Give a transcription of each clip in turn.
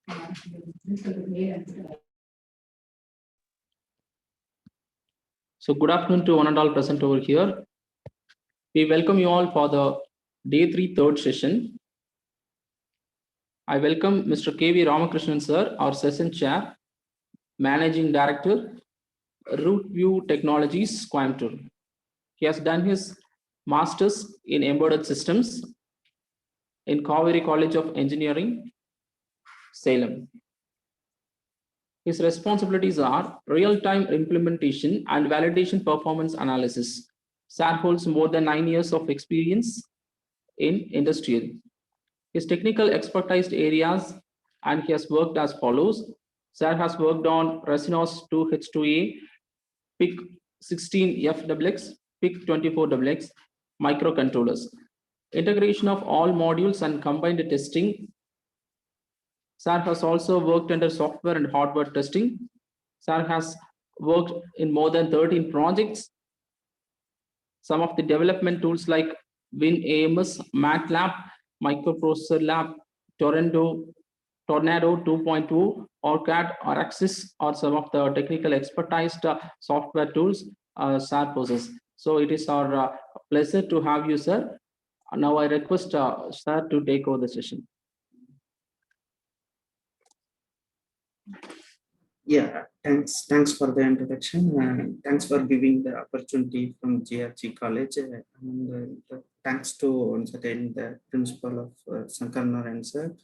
So good afternoon to one and all present over here. We welcome you all for the day 3 third session. I welcome Mr. K.V. Ramakrishnan sir, our session chair, Managing Director, Rootview Technologies, Coimbatore. He has done his Masters in Embedded Systems in Kaveri College of Engineering, Salem. His responsibilities are real-time implementation and validation performance analysis. Sir holds more than 9 years of experience in industrial. His technical expertise areas, and he has worked as follows. Sir has worked on Resinos 2H2A, PIC 16FXX, PIC 24XX, microcontrollers. Integration of all modules and combined testing. Sir has also worked under software and hardware testing. Sir has worked in more than 13 projects. Some of the development tools like WinAMS, MATLAB, Microprocessor Lab, Tornado 2.2, OrCAD, or Axis, or some of the technical expertise software tools Sir possesses. So it is our pleasure to have you, sir. Now I request Sir to take over the session. Yeah, thanks for the introduction, and thanks for giving the opportunity from GRG College, and thanks to once again the principal of Sankar Narayan sir,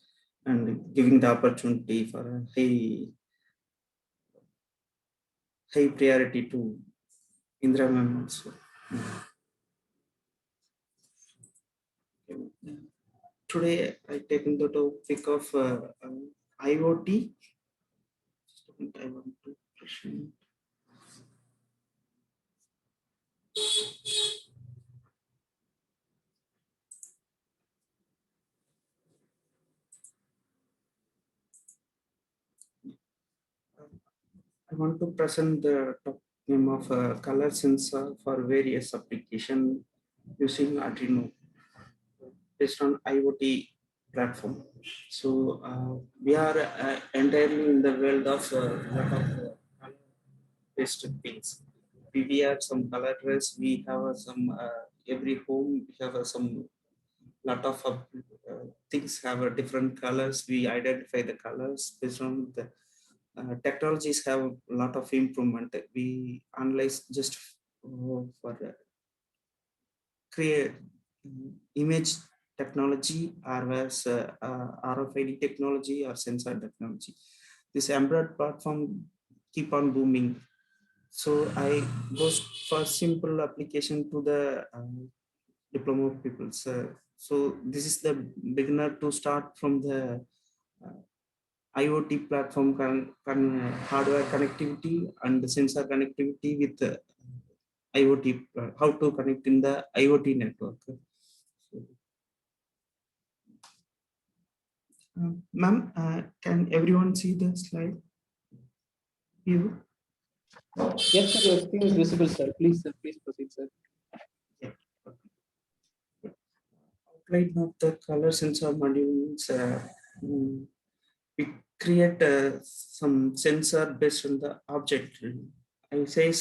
and giving the opportunity for a high priority to Indra ma'am also. Today I taken the topic of IoT. I want to present. I want to present the top name of a color sensor for various application using Arduino based on IoT platform. So we are entirely in the world of lot of color-based things. We have some colors. We have some every home. We have some lot of things have different colors. We identify the colors based on the technologies have a lot of improvement. We analyze just for create image technology or as RFID technology or sensor technology. This embedded platform keep on booming. So I goes for simple application to the diploma people. So this is the beginner to start from the IoT platform hardware connectivity and sensor connectivity with IoT, how to connect in the IoT network. Ma'am, can everyone see the slide view? Yes, sir, your screen is visible, sir. Please proceed, sir. Yeah. Outline of the color sensor modules. We create some sensor based on the object. I say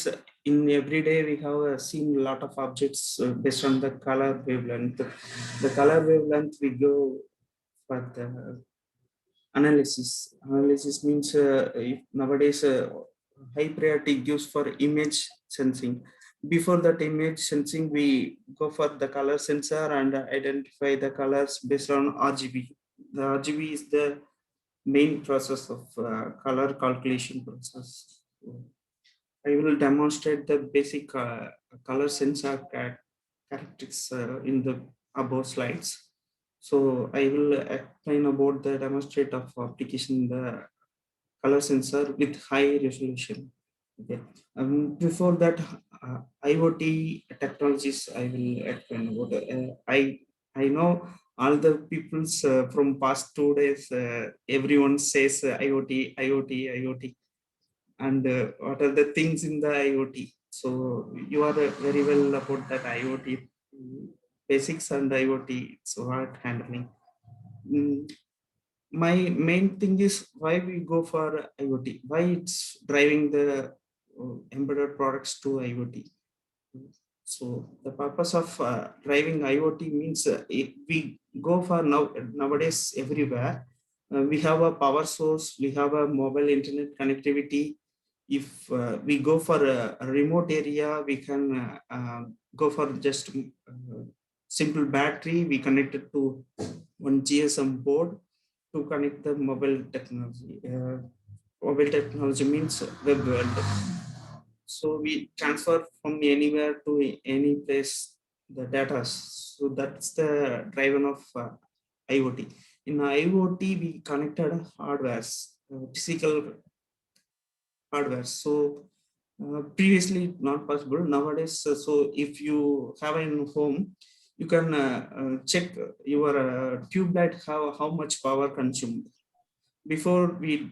in every day we have seen a lot of objects based on the color wavelength. The color wavelength we go for the analysis. Analysis means nowadays high priority gives for image sensing. Before that image sensing, we go for the color sensor and identify the colors based on RGB. The RGB is the main process of color calculation process. I will demonstrate the basic color sensor characteristics in the above slides. So I will explain about the demonstrate of application the color sensor with high resolution. Okay. Before that, IoT technologies I will explain about. I know all the people's from past 2 days. Everyone says IoT, IoT, IoT, and what are the things in the IoT. So you are very well about that IoT basics and IoT. So what handling. my main thing is why we go for IoT, why it's driving the embedded products to IoT. So the purpose of driving IoT means if we go for nowadays everywhere, we have a power source, we have a mobile internet connectivity. If we go for a remote area, we can go for just simple battery. We connect it to one GSM board to connect the mobile technology. Mobile technology means web world. So we transfer from anywhere to any place the data. So that's the driver of IoT. In IoT, we connected hardwares, physical hardware. So previously not possible. Nowadays, so if you have a home, you can check your tube light how much power consumed. Before we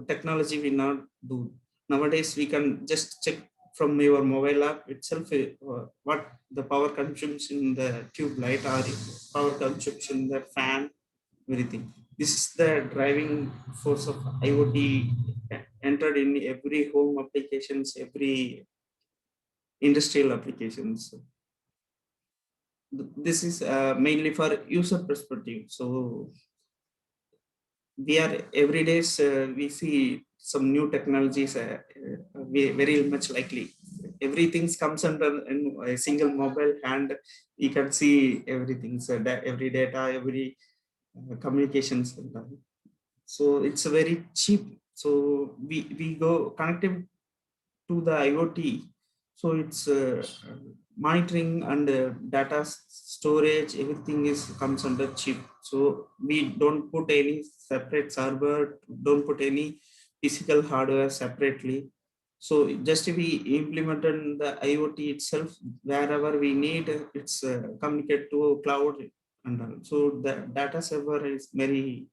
technology we not do. Nowadays we can just check from your mobile app itself what the power consumes in the tube light or power consumption in the fan, everything. This is the driving force of IoT entered in every home applications, every industrial applications. This is mainly for user perspective. So we are every day we see some new technologies very much likely everything comes under in a single mobile hand. You can see everything, so that every data, every communications and all. So it's a very cheap. So we go connected to the IoT. So it's monitoring and data storage, everything is comes under chip. So we don't put any separate server, don't put any physical hardware separately. So just we implemented the IoT itself wherever we need. It's communicate to cloud and all. So the data server is very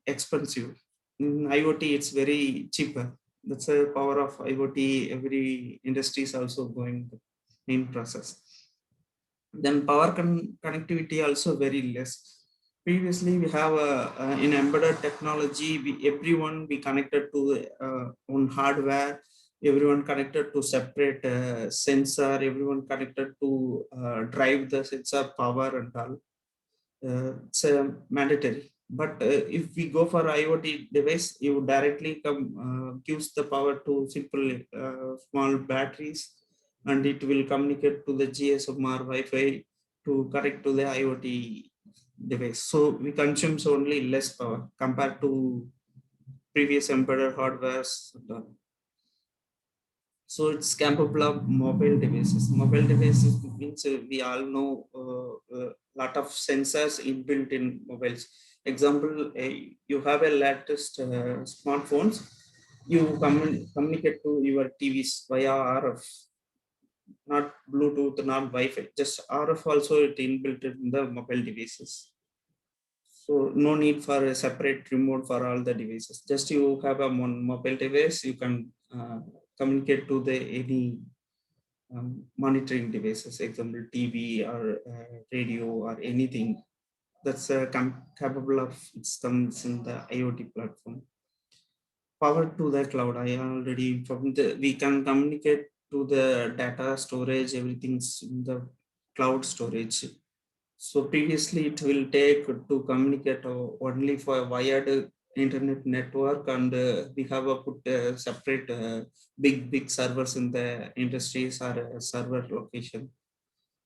expensive. In IoT it's very cheaper. That's the power of IoT. Every industry is also going the main process. Then power connectivity also very less. Previously we have in embedded technology, everyone be connected to on hardware, everyone connected to separate sensor, everyone connected to drive the sensor power and all. It's mandatory. But if we go for IoT device, you directly come gives the power to simple small batteries, and it will communicate to the GSM or Wi-Fi to connect to the IoT device. So we consumes only less power compared to previous embedded hardwares. So it's capable of mobile devices. Mobile devices means we all know lot of sensors inbuilt in mobiles. Example, you have a latest smartphones. You communicate to your TVs via RF, not Bluetooth, not Wi-Fi. Just RF also it inbuilt in the mobile devices. So no need for a separate remote for all the devices. Just you have a one mobile device, you can communicate to the any monitoring devices, example TV or radio or anything that's capable of it comes in the IoT platform. Power to the cloud. I already informed. We can communicate to the data storage. Everything's in the cloud storage. So previously it will take to communicate only for wired internet network, and we have put separate big servers in the industries or server location.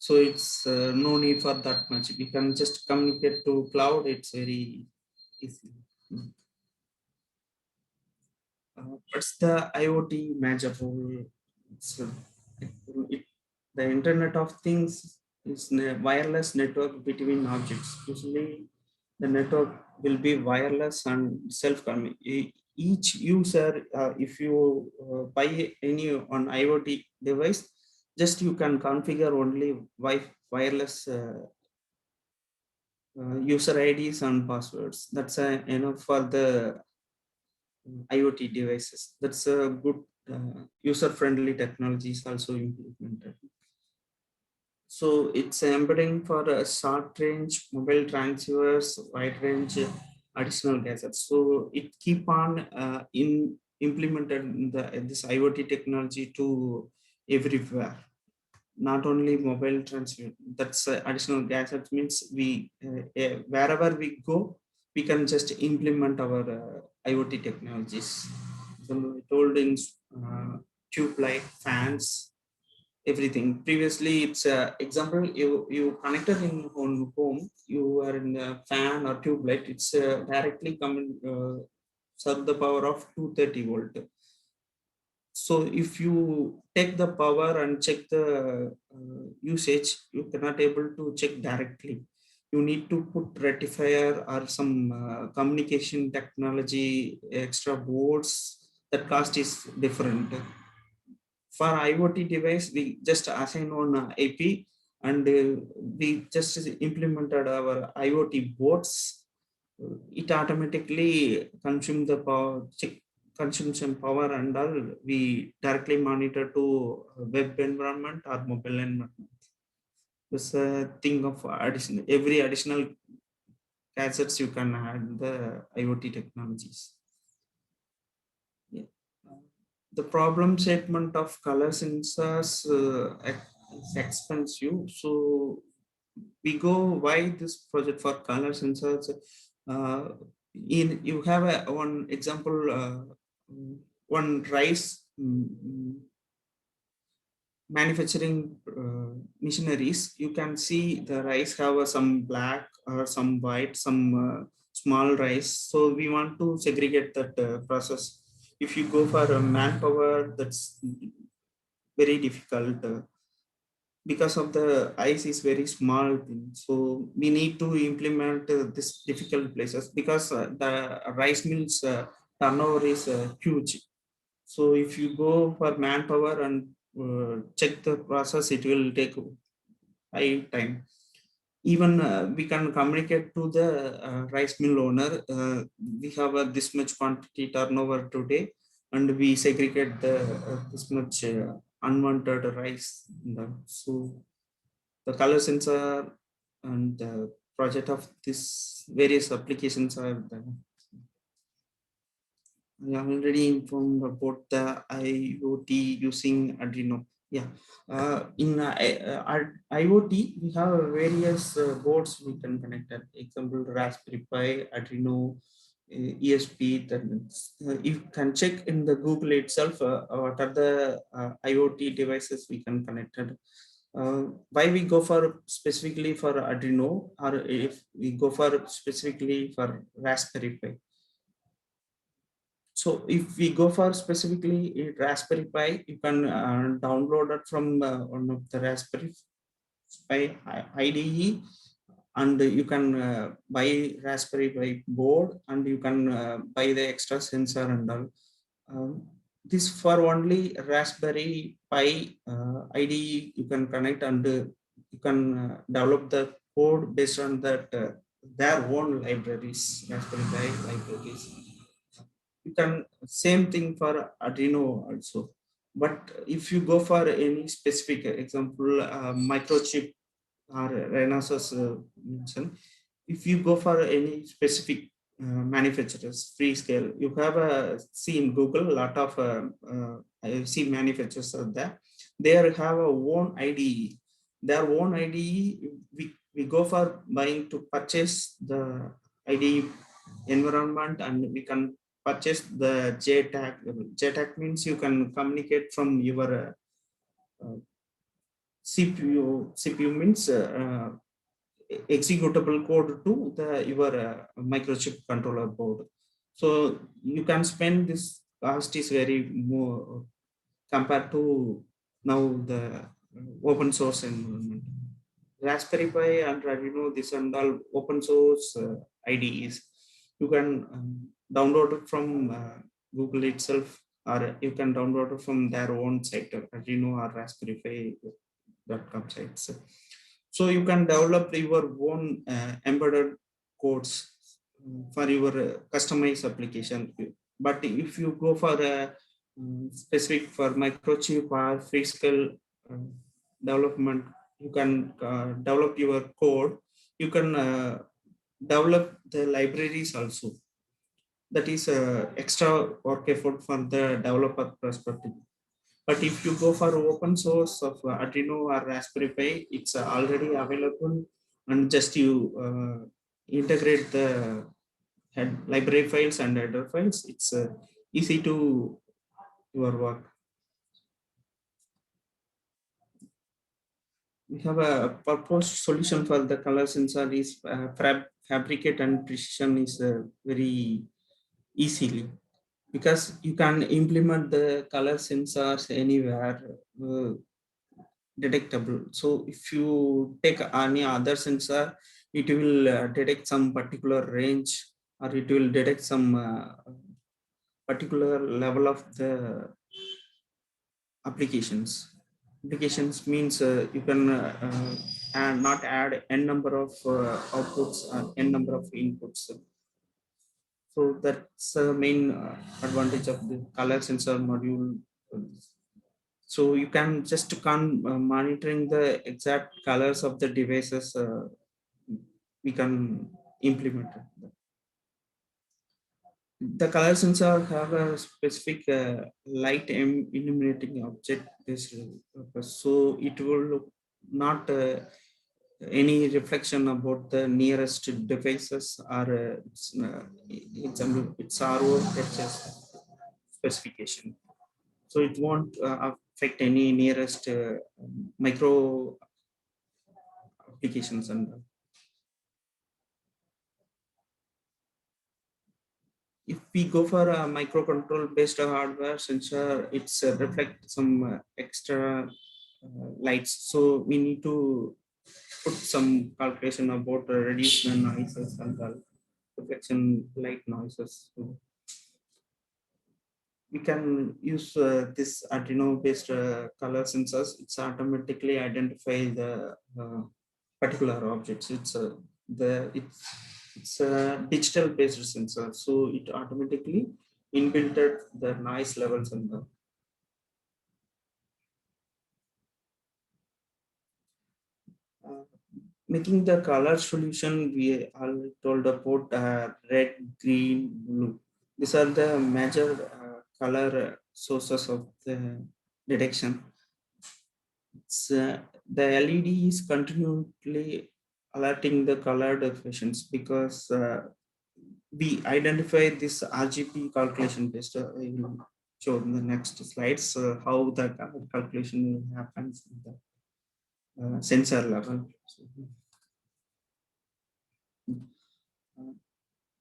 So it's no need for that much. We can just communicate to cloud. It's very easy. What's the IoT magical? So the Internet of Things is a wireless network between objects. Usually, the network will be wireless and self-coming. Each user, if you buy any on IoT device, just you can configure only wireless user IDs and passwords. That's enough for the IoT devices. That's a good user-friendly technologies also implemented. So it's embedding for short range mobile transceivers, wide range additional gadgets. So it keep on implemented in this IoT technology to everywhere, not only mobile transfer. That's additional gadgets means we wherever we go, we can just implement our IoT technologies. So we told in tube light, fans, everything. Previously, it's example you connected in on home. You are in a fan or tube light. It's directly coming serve the power of 230 volt. So if you take the power and check the usage, you cannot able to check directly. You need to put rectifier or some communication technology, extra boards. That cost is different. For IoT device, we just assign on AP and we just implemented our IoT boards. It automatically consume the power, consumption power and all. We directly monitor to web environment or mobile environment. This thing of addition, every additional gadgets you can add the IoT technologies. Yeah. The problem statement of color sensors is expensive. So we go why this project for color sensors. In you have one example, one rice manufacturing machineries. You can see the rice have some black or some white, some small rice. So we want to segregate that process. If you go for manpower, that's very difficult because of the ice is very small thing. So we need to implement this difficult places because the rice mills turnover is huge. So if you go for manpower and check the process, it will take high time. Even we can communicate to the rice mill owner. We have this much quantity turnover today, and we segregate the this much unwanted rice. So the color sensor and the project of this various applications are there. I already informed about the IoT using Arduino. Yeah, in IoT, we have various boards we can connect. Example, Raspberry Pi, Arduino, ESP. Then you can check in the Google itself what are the IoT devices we can connect. Why we go for specifically for Arduino, or if we go for specifically for Raspberry Pi. So if we go for specifically Raspberry Pi, you can download it from one of the Raspberry Pi IDE, and you can buy Raspberry Pi board, and you can buy the extra sensor and all. This for only Raspberry Pi IDE you can connect, and you can develop the code based on that their own libraries, Raspberry Pi libraries. You can same thing for Arduino also. But if you go for any specific example, microchip or Renesas mentioned, if you go for any specific manufacturers, Freescale, you have see in Google a lot of I see manufacturers are there. They have a own IDE. Their own IDE, we go for buying to purchase the IDE environment, and we can purchase the JTAG. JTAG means you can communicate from your CPU. CPU means executable code to the your microchip controller board. So you can spend this cost is very more compared to now the open source environment. Raspberry Pi and Arduino, this and all open source IDEs. You can download it from Google itself, or you can download it from their own site, Arduino or Raspberry Pi.com sites. So you can develop your own embedded codes for your customized application. But if you go for a specific for microchip or Freescale development, you can develop your code. You can develop the libraries also. That is extra work effort for the developer perspective. But if you go for open source of Arduino or Raspberry Pi, it's already available, and just you integrate the library files and header files. It's easy to your work. We have a proposed solution for the color sensor is fabricate and precision is very easily, because you can implement the color sensors anywhere detectable. So if you take any other sensor, it will detect some particular range, or it will detect some particular level of the applications. Applications means you can not add n number of outputs or n number of inputs. So that's the main advantage of the color sensor module. So you can just monitoring the exact colors of the devices. We can implement it. The color sensor have a specific light illuminating object this purpose. So it will not any reflection about the nearest devices, or example it's ROHS specification. So it won't affect any nearest micro applications. And if we go for a microcontrol based hardware sensor, it's reflect some extra lights. So we need to put some calculation about reduce the noises and the reflection light noises. So we can use this Arduino based color sensors. It's automatically identify the particular objects. It's a digital based sensor, so it automatically inbuilt the noise levels and the uh, making the color solution. We all told about red, green, blue. These are the major color sources of the detection. The LED is continually alerting the color deficiencies, because we identify this RGB calculation based. I will show in the next slides how the calculation happens in the sensor level. So,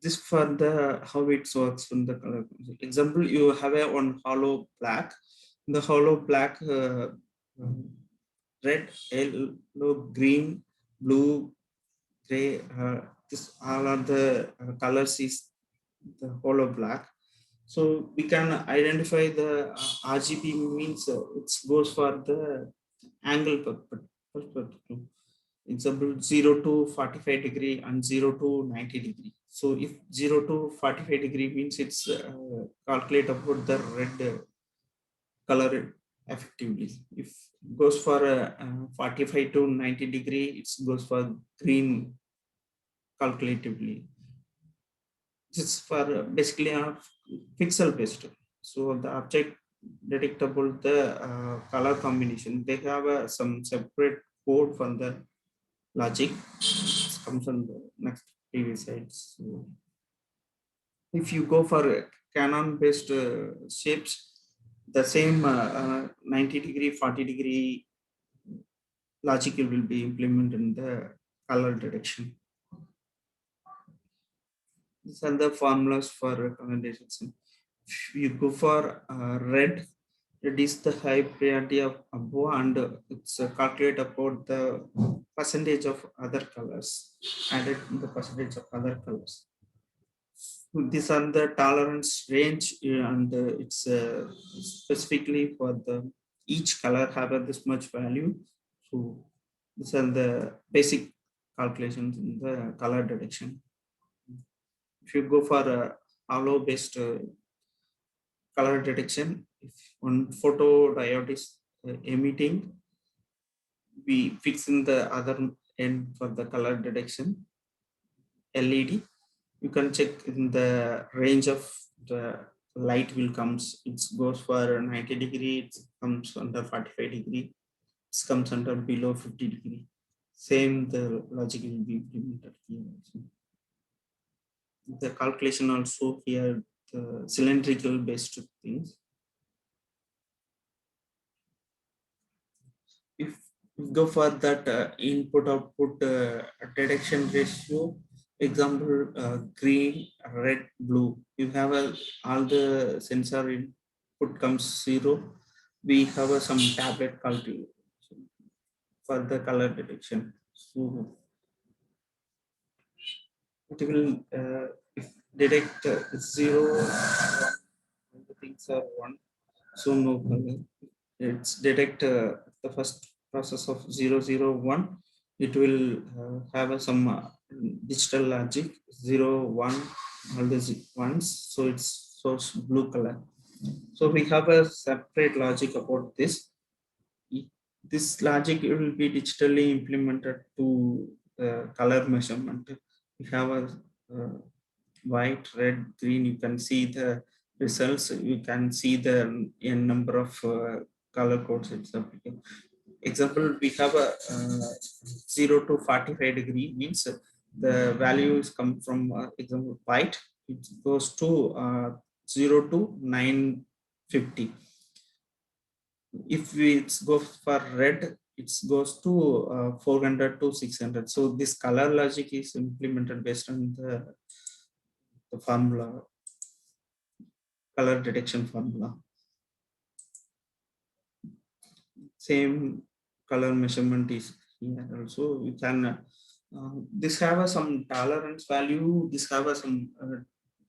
this for the how it works from the color example. You have a one hollow black. The hollow black red, yellow, green, blue, gray. This all are the colors is the hollow black. So we can identify the RGB means it goes for the angle perspective. Example 0 to 45 degree and 0 to 90 degree. So if 0 to 45 degree means it's calculate about the red color effectively. If goes for 45 to 90 degree, it goes for green calculatively. It's for basically a pixel based. So the object detectable the color combination. They have some separate code for the logic. It comes on the next previous slides. So if you go for Canon based shapes, the same 90 degree, 40 degree logic will be implemented in the color detection. These are the formulas for recommendation. If you go for red, it is the high priority of above, and it's calculate about the percentage of other colors, added the percentage of other colors. These are the tolerance range, and it's specifically for the each color have this much value. So these are the basic calculations in the color detection. If you go for a hollow based color detection, if one photodiode is emitting, we fix in the other end for the color detection. LED. You can check in the range of the light will comes. It goes for 90 degree. It comes under 45 degree. It comes under below 50 degree. Same the logic will be implemented here also. The calculation also here the cylindrical based things. If we go for that input output detection ratio, example green, red, blue, you have all the sensor input comes 0. We have some tablet calculation for the color detection. So it will if detect 0, the things are 1, so no color. It's detect the first process of 001. It will have some digital logic 0 1, all the ones, so it's source blue color. So we have a separate logic about this. This logic will be digitally implemented to color measurement. We have a white, red, green. You can see the results. You can see the number of color codes it's applicable. Example, we have a 0 to 45 degree means the values come from example white. It goes to 0 to 950. If we go for red, it goes to 400 to 600. So this color logic is implemented based on the formula, color detection formula. Same color measurement is here also. We can this have some tolerance value. This have some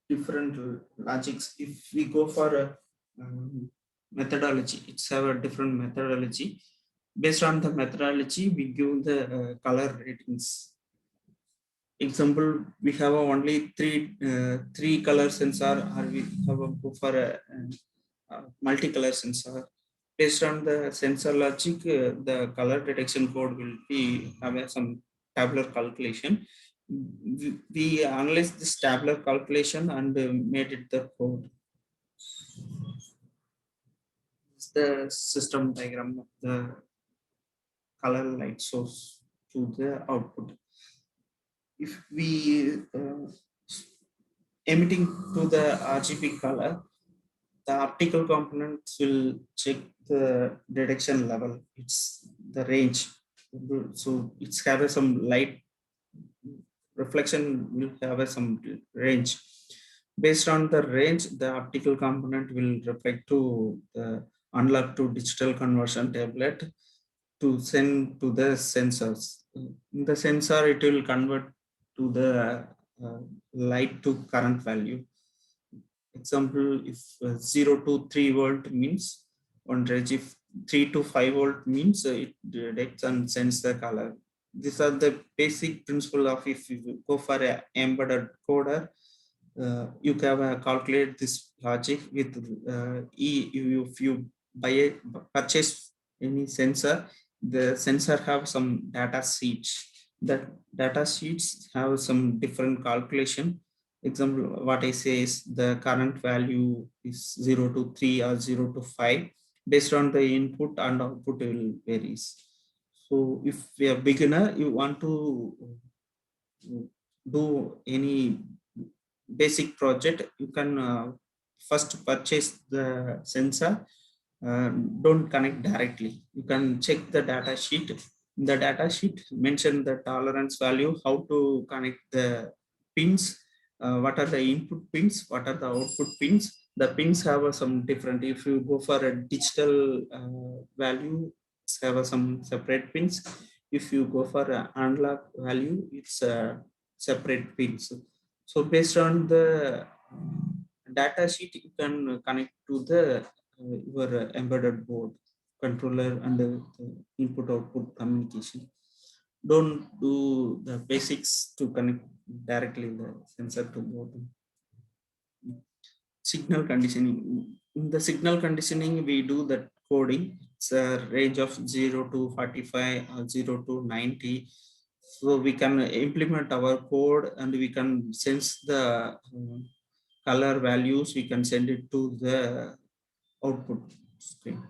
different logics. If we go for a methodology, it's have a different methodology. Based on the methodology, we give the color ratings. Example, we have only three color sensor, or we have a go for a multicolor sensor. Based on the sensor logic, the color detection code will be have some tabular calculation. We analyzed this tabular calculation and made it the code. It's the system diagram of the color light source to the output. If we emitting to the RGB color, the optical components will check the detection level. It's the range. So it's have some light reflection will have some range. Based on the range, the optical component will reflect to the unlock to digital conversion tablet to send to the sensors. In the sensor, it will convert to the light to current value. Example, if 0 to 3 volt means one range, if 3 to 5 volt means it detects and sends the color. These are the basic principle of if you go for an embedded coder, you can calculate this logic with if you purchase any sensor, the sensor have some data sheets. That data sheets have some different calculation. Example, what I say is the current value is 0 to 3 or 0 to 5. Based on the input and output will varies. So if we are beginner, you want to do any basic project, you can first purchase the sensor. Don't connect directly. You can check the data sheet. The data sheet mention the tolerance value, how to connect the pins, what are the input pins, what are the output pins. The pins have some different. If you go for a digital value, it's have some separate pins. If you go for an analog value, it's separate pins. So based on the data sheet, you can connect to the your embedded board controller and the input output communication. Don't do the basics to connect directly the sensor to board. Signal conditioning. In the signal conditioning, we do that coding. It's a range of 0 to 45 or 0 to 90. So we can implement our code and we can sense the color values. We can send it to the output screen.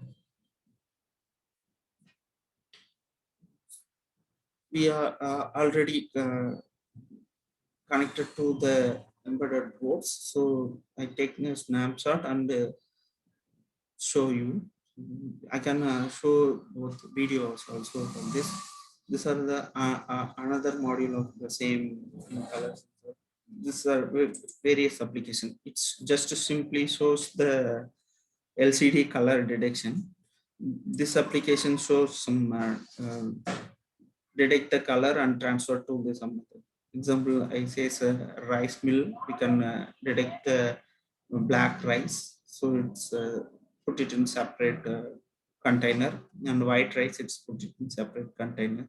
We are already connected to the embedded boards. So I take a snapshot and show you. I can show both videos also from this. These are the another module of the same colors. These are various applications. It's just simply shows the LCD color detection. This application shows some detect the color and transfer to the some example. I say it's a rice mill. We can detect the black rice, so it's put it in separate container, and white rice it's put it in separate container.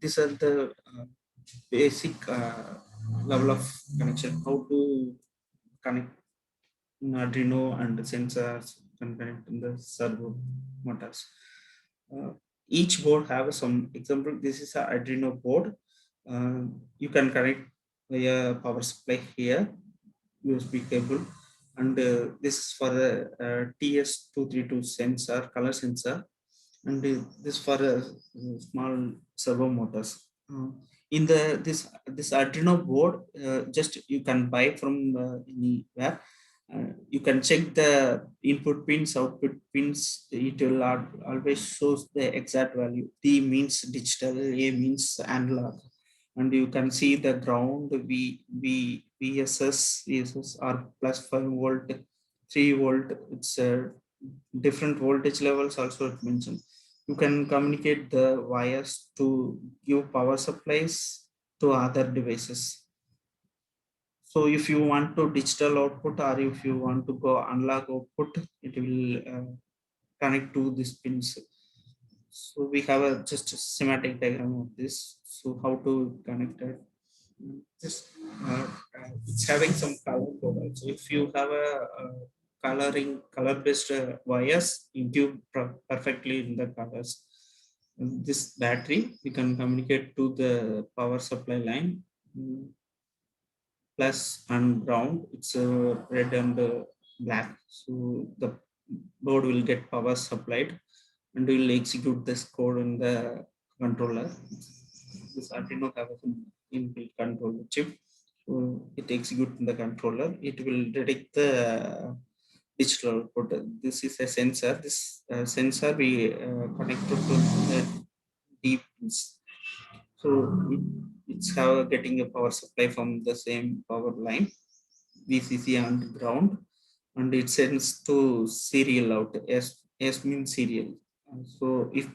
These are the basic level of connection. How to connect Arduino and sensors can connect in the servo motors. Each board have some example. This is a Arduino board. You can connect via power supply here, USB cable, and this is for the TS232 sensor, color sensor, and this for small servo motors. In the this Arduino board, just you can buy from anywhere. You can check the input pins, output pins. It will always shows the exact value. D means digital, A means analog, and you can see the ground. VSS are plus 5 volt, 3 volt. It's different voltage levels also it mentioned. You can communicate the wires to give power supplies to other devices. So if you want to digital output or if you want to go analog output, it will connect to these pins. So we have a just a schematic diagram of this. So how to connect it? Just it's having some color code also. If you have a color-based wires, you give perfectly in the colors. And this battery we can communicate to the power supply line. Plus and ground, it's red and black, so the board will get power supplied and will execute this code in the controller. This Arduino have an inbuilt controller chip, so it executes in the controller. It will detect the digital output. This is a sensor. This sensor we connected to the deep. So it's how getting a power supply from the same power line, VCC and ground, and it sends to serial out. S means serial. So if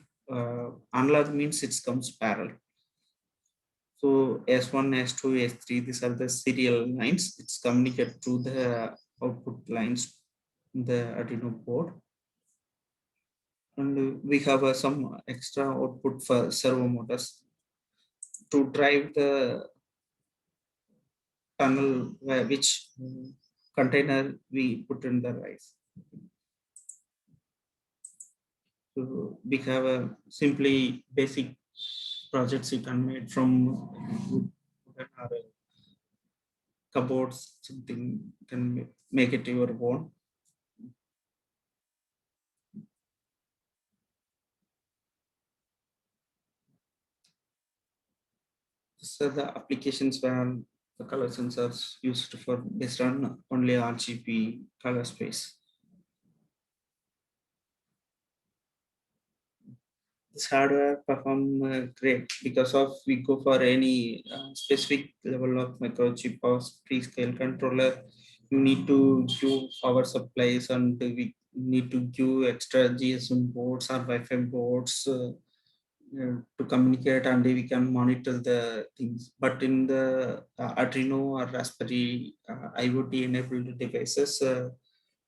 analog means it comes parallel. So S1, S2, S3, these are the serial lines. It's communicated to the output lines in the Arduino board. And we have some extra output for servo motors to drive the tunnel which container we put in the rice. So we have a simply basic projects you can make from cupboards, something you can make it your own. So the applications where the color sensors used for based on only RGB color space. This hardware perform great because of we go for any specific level of microchip or pre-scale controller. You need to give power supplies and we need to give extra GSM boards or Wi-Fi boards to communicate, and we can monitor the things. But in the Arduino or Raspberry IoT enabled devices,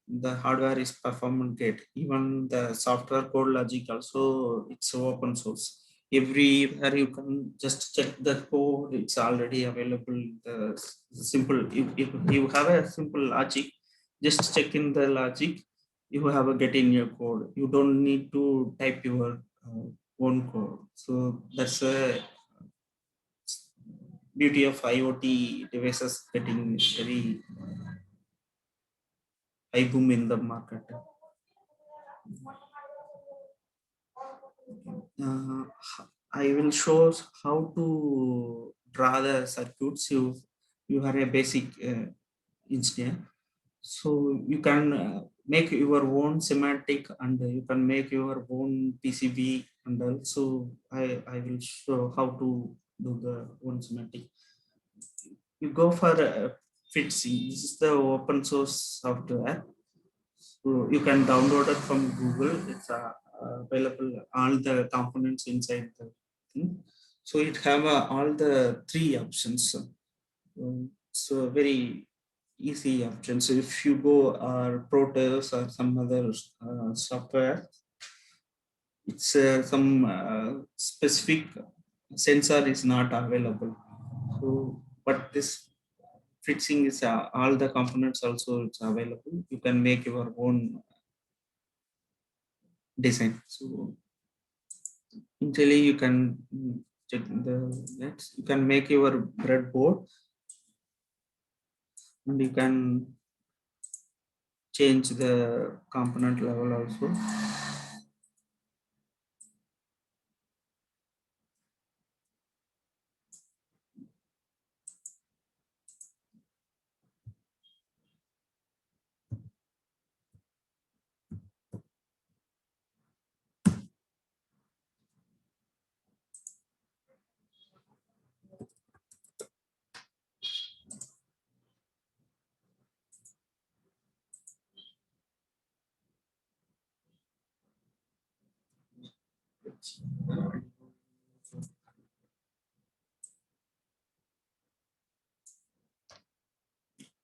the hardware is performance great. Even the software code logic also, it's open source. Everywhere you can just check the code, it's already available. The simple, if you have a simple logic, just check in the logic, you have a get in your code. You don't need to type your own code. So that's a beauty of IoT devices getting very high boom in the market. Uh, I will show how to draw the circuits. You are a basic engineer, so you can make your own semantic and you can make your own PCB, and also I will show how to do the own semantic. You go for Fitzy. This is the open source software. So you can download it from Google. It's available all the components inside the thing. So it have all the three options. So very easy options. So if you go Proteus or some other software, it's some specific sensor is not available. So, but this fixing is all the components also it's available. You can make your own design. So initially you can check the nets. You can make your breadboard and you can change the component level also.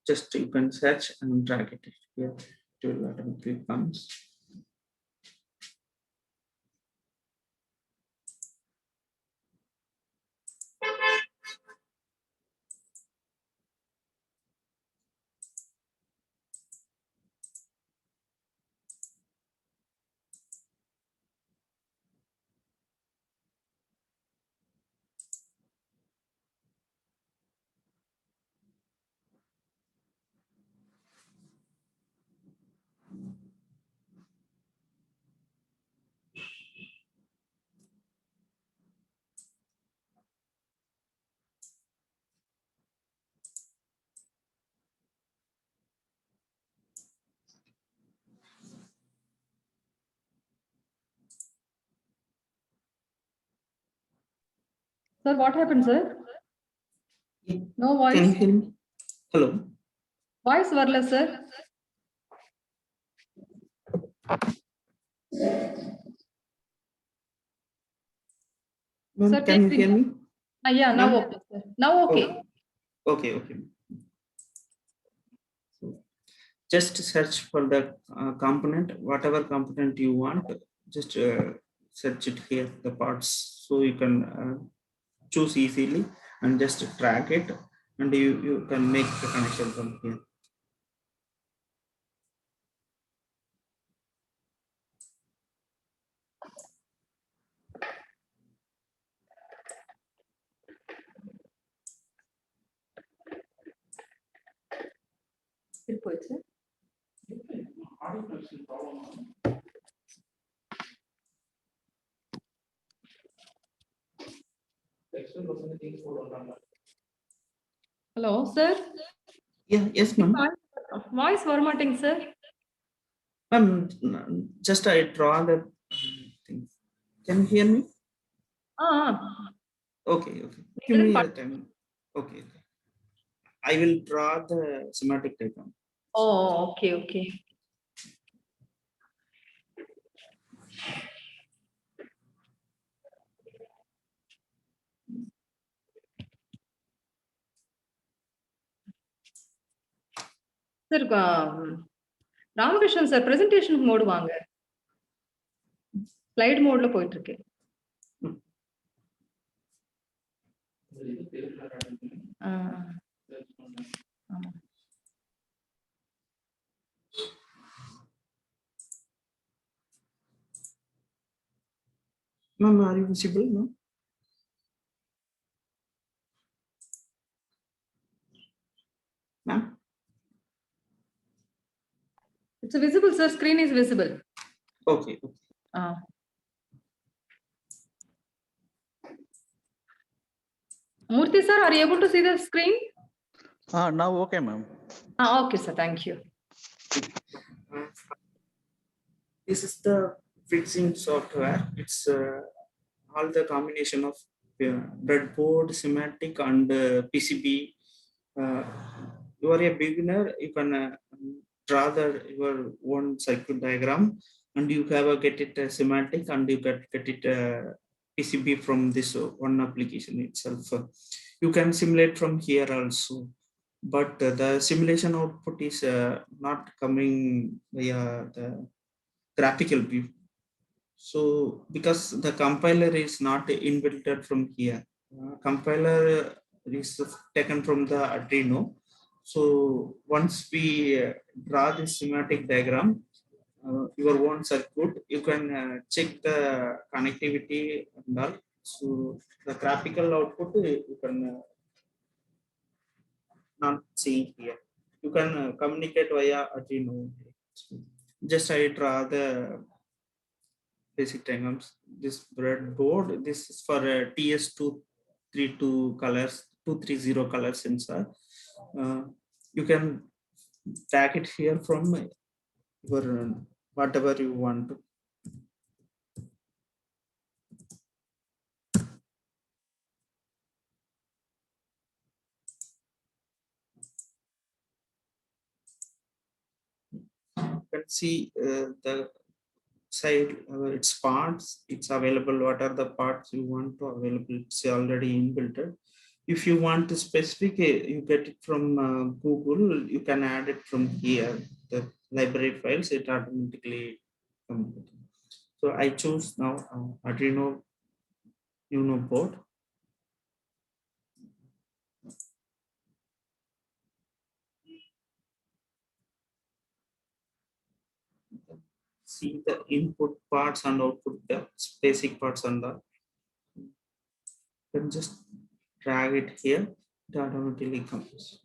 Just you can search and drag it here. It will automatically comes. Sir, what happened, sir? No Can you voice. hear me? Hello. Voice wireless, sir. Ma'am, Sir, can you take hear the- me? Yeah, now Ma'am? okay, sir. Now okay. Okay, okay. So just search for the component, whatever component you want, just search it here, the parts, so you can choose easily and just track it, and you can make the connection from here. இது போயிடுச்சு. Hello, sir. Yeah, yes, ma'am. Voice formatting, sir. Ma'am, just I draw the thing. Can you hear me? Okay, okay. Give me a time. Okay, okay. I will draw the semantic diagram. Oh, okay, okay. Sir, Ramakrishnan sir presentation mode வாங்க. Slide மோட்ல போயிட்டு இருக்கு. ஆமா. Ma'am, are you visible? No. Ma'am. It's visible, sir. Screen is visible. Okay. Murthy sir, are you able to see the screen? Now okay, ma'am. Okay, sir. Thank you. This is the fixing software. It's all the combination of breadboard, semantic, and PCB. You are a beginner, you can draw your own circuit diagram, and you have a get it semantic, and you get it PCB from this one application itself. You can simulate from here also, but the simulation output is not coming via the graphical view. So because the compiler is not inbuilt from here, compiler is taken from the Arduino. So once we draw this schematic diagram, your own circuit, you can check the connectivity and all. So the graphical output you can not see here. You can communicate via Arduino. Just I draw the basic diagrams. This breadboard, this is for TS232 colors, 230 color sensor. You can tag it here from your whatever you want to. You can see the side its parts, it's available. What are the parts you want to available? It's already inbuilt. If you want to specific, you get it from Google. You can add it from here. The library files, it automatically comes. So I choose now Arduino Uno board. See the input parts and output, the basic parts and the. Then just drag it here. It automatically comes.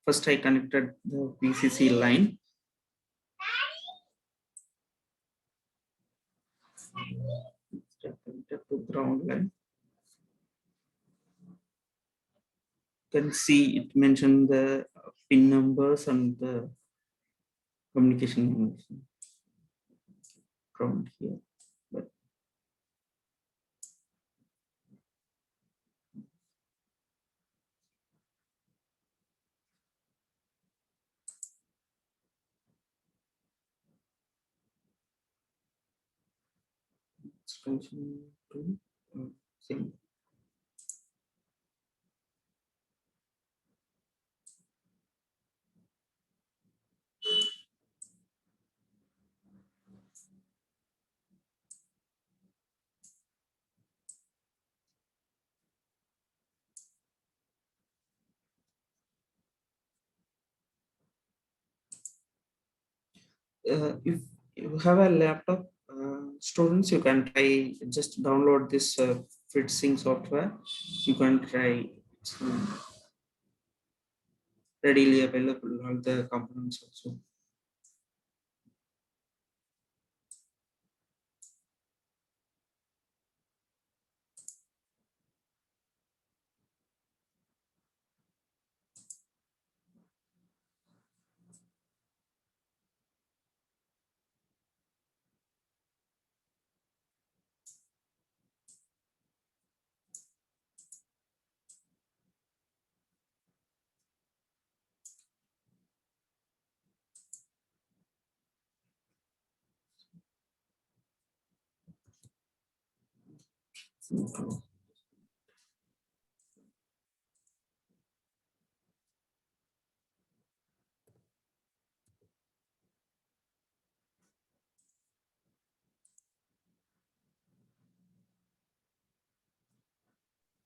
First, I connected the VCC line. Connected to ground line. You can see it mentioned the pin numbers and the communication numbers. Ground here. But extension to same. If you have a laptop, students, you can try just download this Fritzing software. You can try. It's readily available all the components also.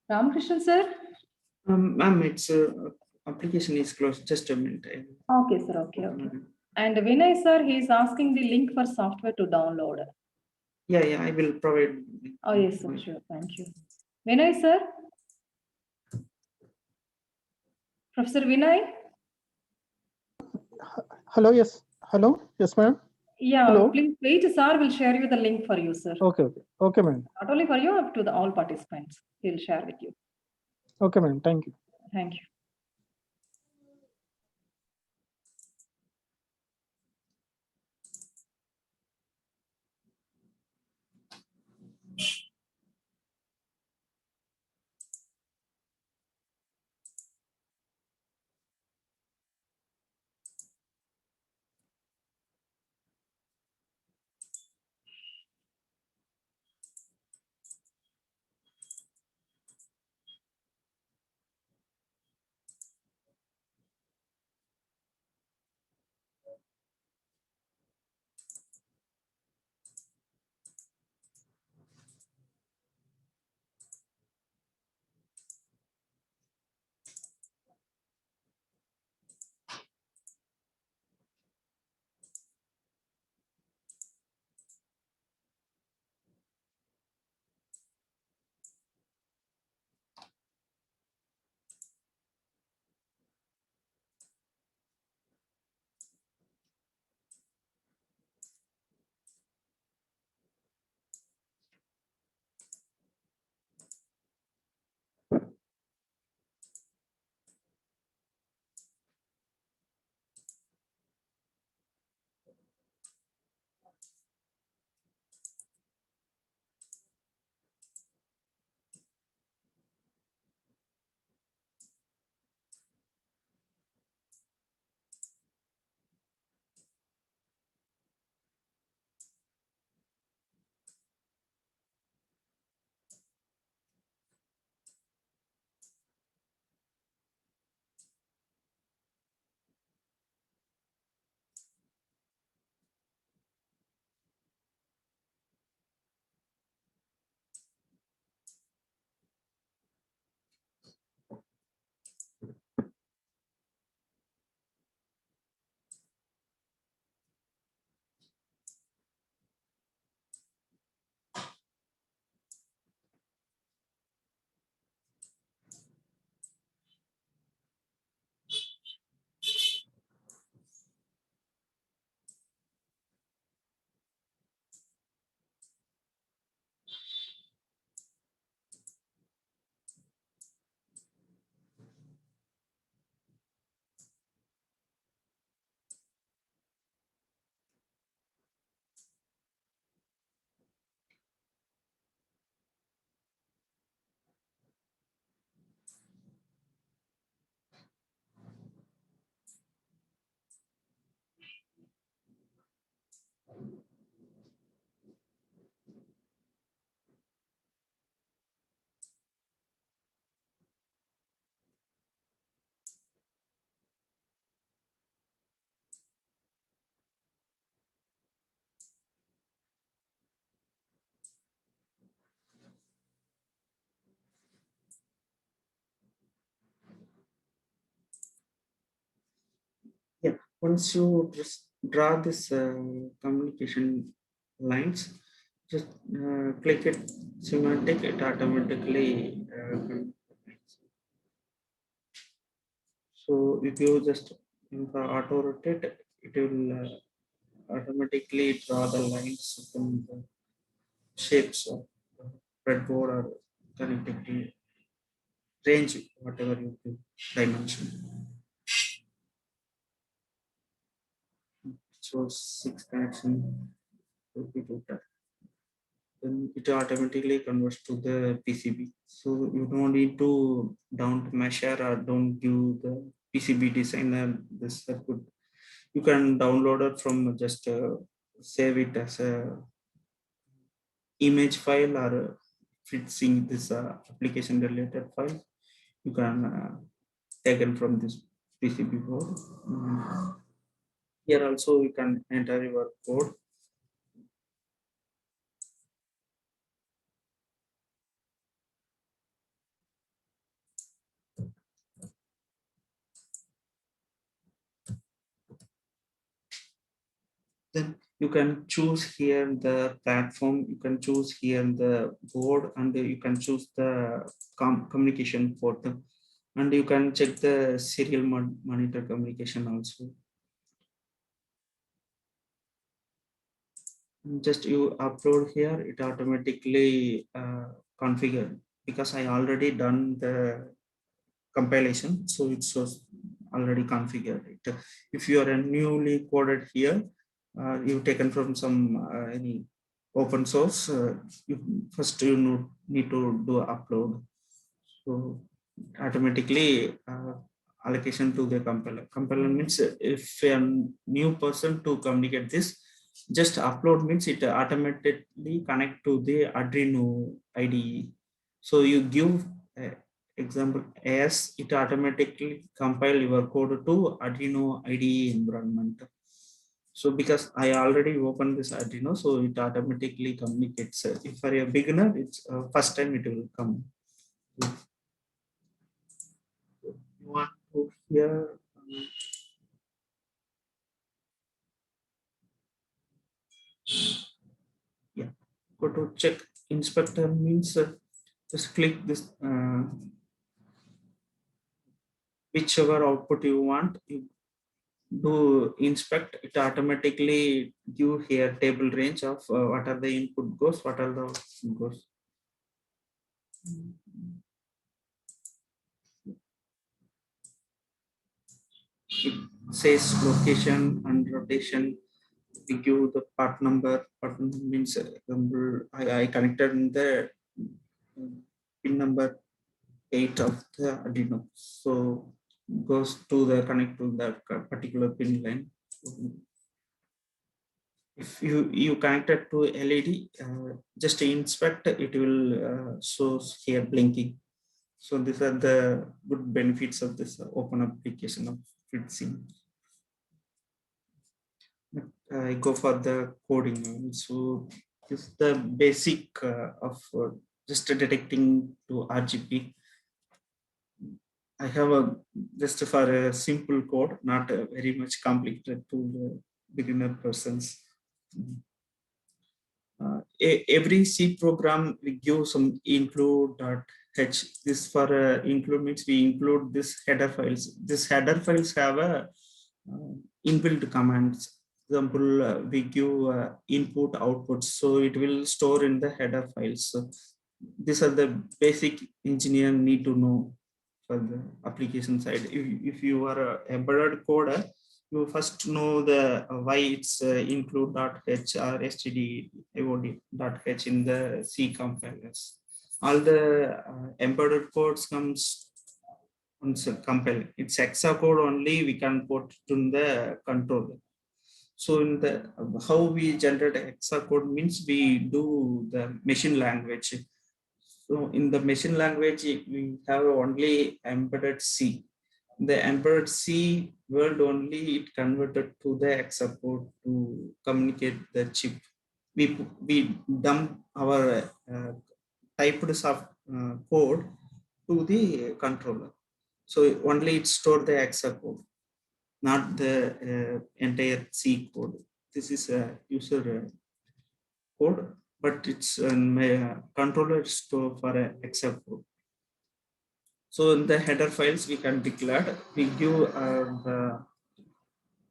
Ramakrishnan sir? Ma'am, it's application is closed. Just a minute. Okay, sir. Okay. And Vinay sir, he is asking the link for software to download. Yeah, I will provide. Oh, yes, sir. Sure. Thank you. Vinay sir? Professor Vinay? Hello, yes. Hello, yes, ma'am. Yeah, Hello. please wait, sir. We'll share you the link for you, sir. Okay, ma'am. Not only for you, up to the all participants. He'll share with you. Okay, ma'am. Thank you. Thank you. Once you just draw this communication lines, just click it semantic, it automatically so if you just auto rotate, it will automatically draw the lines from the shapes of breadboard or connectivity range, whatever you do, dimension. So 6 connection would be total. Then it automatically converts to the PCB. So you don't need to down to measure or don't give the PCB designer this circuit. You can download it from just save it as a image file, or if it's in this application related file, you can take it from this PCB board. Here also you can enter your code. Then you can choose here the platform, you can choose here the board, and you can choose the communication port, and you can check the serial monitor communication also. Just you upload here, it automatically configured, because I already done the compilation, so it shows already configured it. If you are a newly coded here, you've taken from some any open source, first you need to do upload. So automatically allocation to the compiler. Compiler means if a new person to communicate this, just upload means it automatically connect to the Arduino IDE. So you give example as it automatically compile your code to Arduino IDE environment. So because I already opened this Arduino, so it automatically communicates. If for a beginner, it's first time it will come. You want to hear yeah, go to check inspector means just click this whichever output you want, you do inspect, it automatically give here table range of what are the input goes, what are the output goes. It says location and rotation. We give the part number. Part number means example, I connected in the pin number 8 of the Arduino. So goes to the connect to that particular pin line. If you connected to LED, just inspect, it will show here blinking. So these are the good benefits of this open application of FritSync. I go for the coding. So this is the basic of just detecting to RGB. I have a just for a simple code, not very much complicated to the beginner persons. Every C program we give some include.h. This for include means we include this header files. This header files have a inbuilt commands. Example, we give input outputs, so it will store in the header files. So these are the basic engineer need to know for the application side. If you are an embedded coder, you first know the why it's include.h or std.out.h in the C compilers. All the embedded codes comes once compile. It's hexa code only we can put in the controller. So in the how we generate hexa code means we do the machine language. So in the machine language, we have only embedded C. The embedded C world only it converted to the hexa code to communicate the chip. We dump our typed soft code to the controller. So only it stored the hexa code, not the entire C code. This is a user code, but it's a controller store for a hexa code. So in the header files we can declare, we give the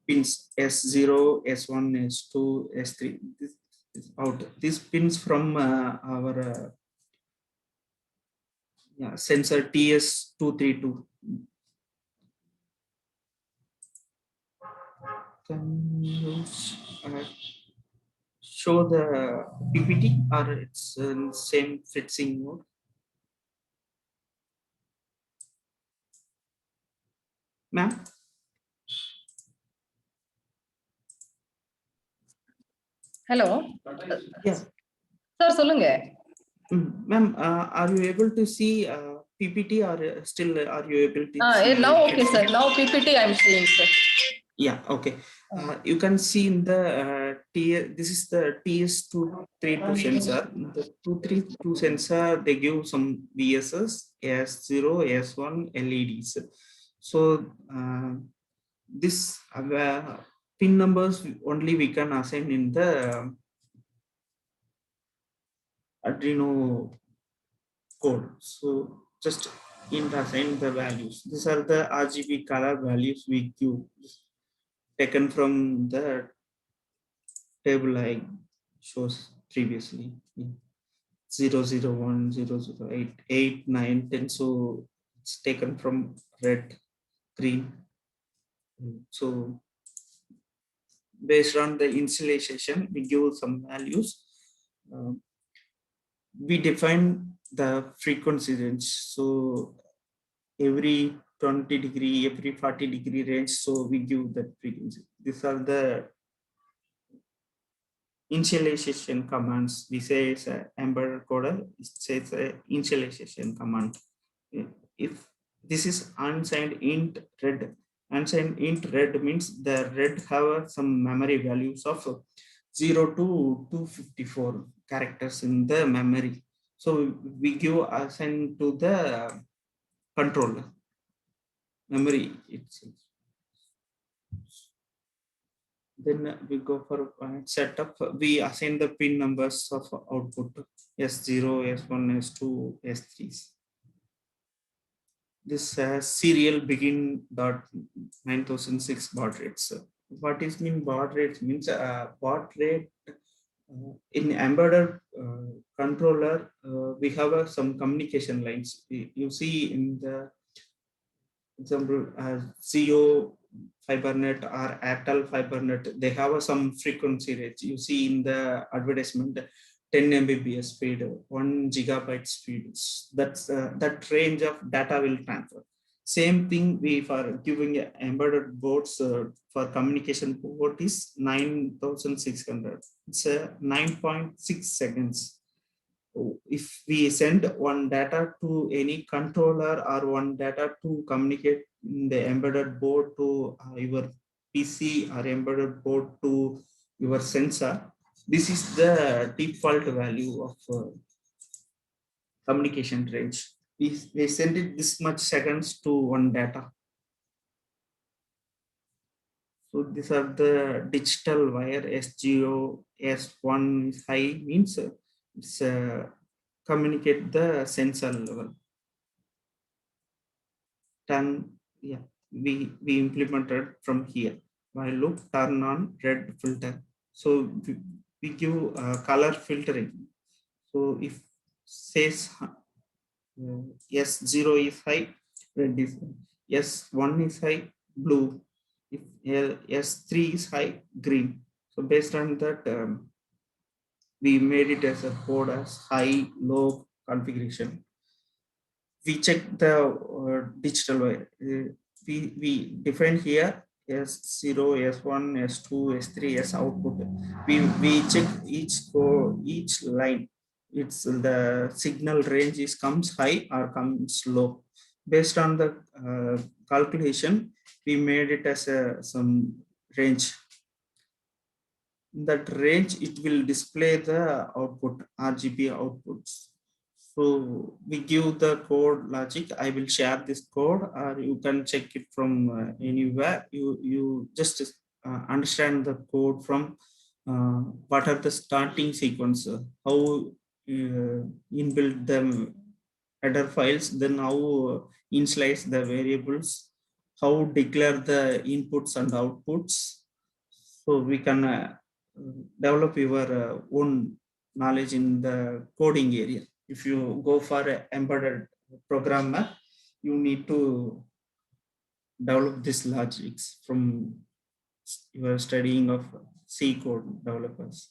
pins S0, S1, S2, S3. This is out. These pins from our sensor TS232. Can you show the PPT or it's in same FritSync mode? Ma'am? Hello. Yeah. Sir, சொல்லுங்க. Ma'am, are you able to see PPT or still are you able to see? Now okay, sir. Now PPT I'm seeing, sir. Yeah, okay. You can see in the this is the TS232 sensor. The 232 sensor, they give some VSS, S0, S1, LEDs. So this pin numbers only we can assign in the Arduino code. So just assign the values. These are the RGB color values we give, taken from the table I shows previously. 001, 008, 8, 9, 10. So it's taken from red, green. So based on the initialization, we give some values. We define the frequency range. So every 20-degree, every 40-degree range. So we give that frequency. These are the initialization commands. We say it's an embedded coder. It says initialization command. If this is unsigned int red, unsigned int red means the red have some memory values of 0 to 254 characters in the memory. So we give assign to the controller memory itself. Then we go for setup. We assign the pin numbers of output S0, S1, S2, S3. This serial begin dot 9006 baud rates. What is mean baud rates means baud rate in embedded controller. We have some communication lines. You see in the example CO FiberNet or Airtel FiberNet, they have some frequency rates. You see in the advertisement 10 Mbps speed, 1 gigabyte speed. That's that range of data will transfer. Same thing we for giving embedded boards for communication port is 9600. It's 9.6 seconds. If we send one data to any controller or one data to communicate in the embedded board to your PC or embedded board to your sensor, this is the default value of communication range. We send it this much seconds to one data. So these are the digital wire SGO S1 is high means it's communicate the sensor level. Turn, yeah, we implemented from here. While loop turn on red filter. So we give color filtering. So if says S0 is high, red is high. S1 is high, blue. If S3 is high, green. So based on that, we made it as a code as high, low configuration. We check the digital wire. We define here S0, S1, S2, S3 as output. We check each line. It's the signal range is comes high or comes low. Based on the calculation, we made it as some range. That range, it will display the output, RGB outputs. So we give the code logic. I will share this code, or you can check it from anywhere. You just understand the code from what are the starting sequence, how inbuilt the header files, then how initialize the variables, how declare the inputs and outputs. So we can develop your own knowledge in the coding area. If you go for an embedded programmer, you need to develop these logics from your studying of C code developers.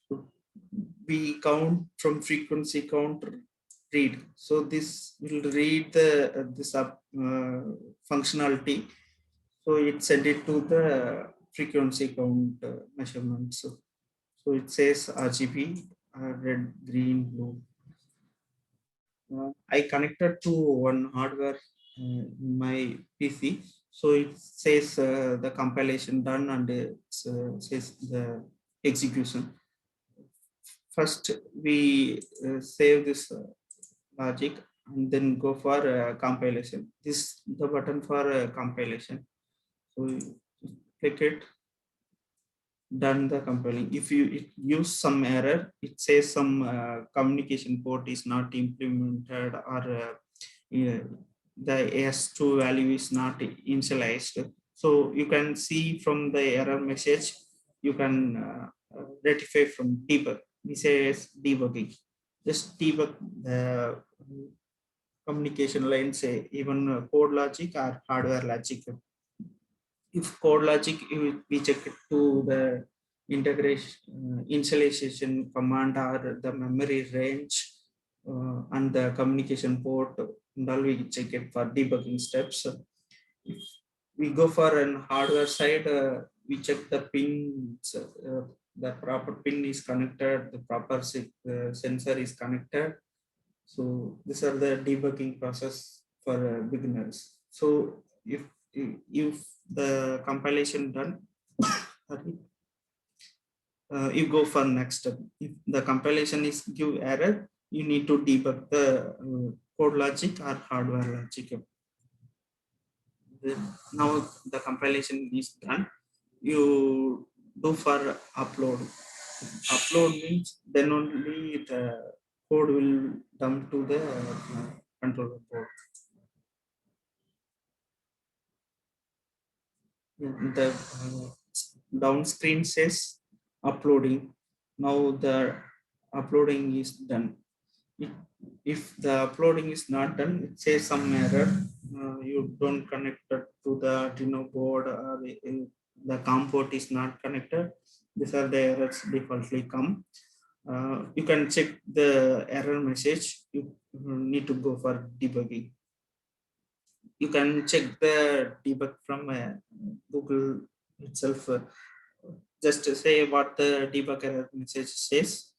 So we count from frequency count read. So this will read the this functionality. So it sent it to the frequency count measurement. So it says RGB, red, green, blue. I connected to one hardware in my PC. So it says the compilation done and it says the execution. First, we save this logic and then go for compilation. This is the button for compilation. So you click it, done the compiling. If it gives some error, it says some communication port is not implemented, or the AS2 value is not initialized. So you can see from the error message, you can rectify from debug. This is debugging. Just debug the communication line, say even code logic or hardware logic. If code logic, we check it to the integration initialization command or the memory range and the communication port, and all we check it for debugging steps. If we go for an hardware side, we check the pins, the proper pin is connected, the proper sensor is connected. So these are the debugging process for beginners. So if the compilation done, you go for next step. If the compilation is give error, you need to debug the code logic or hardware logic. Now the compilation is done. You do for upload. Upload means then only the code will dump to the controller board. The down screen says uploading. Now the uploading is done. If the uploading is not done, it says some error. You don't connect it to the Arduino board, or the COM port is not connected. These are the errors defaultly come. You can check the error message. You need to go for debugging. You can check the debug from Google itself. Just to say what the debug error message says.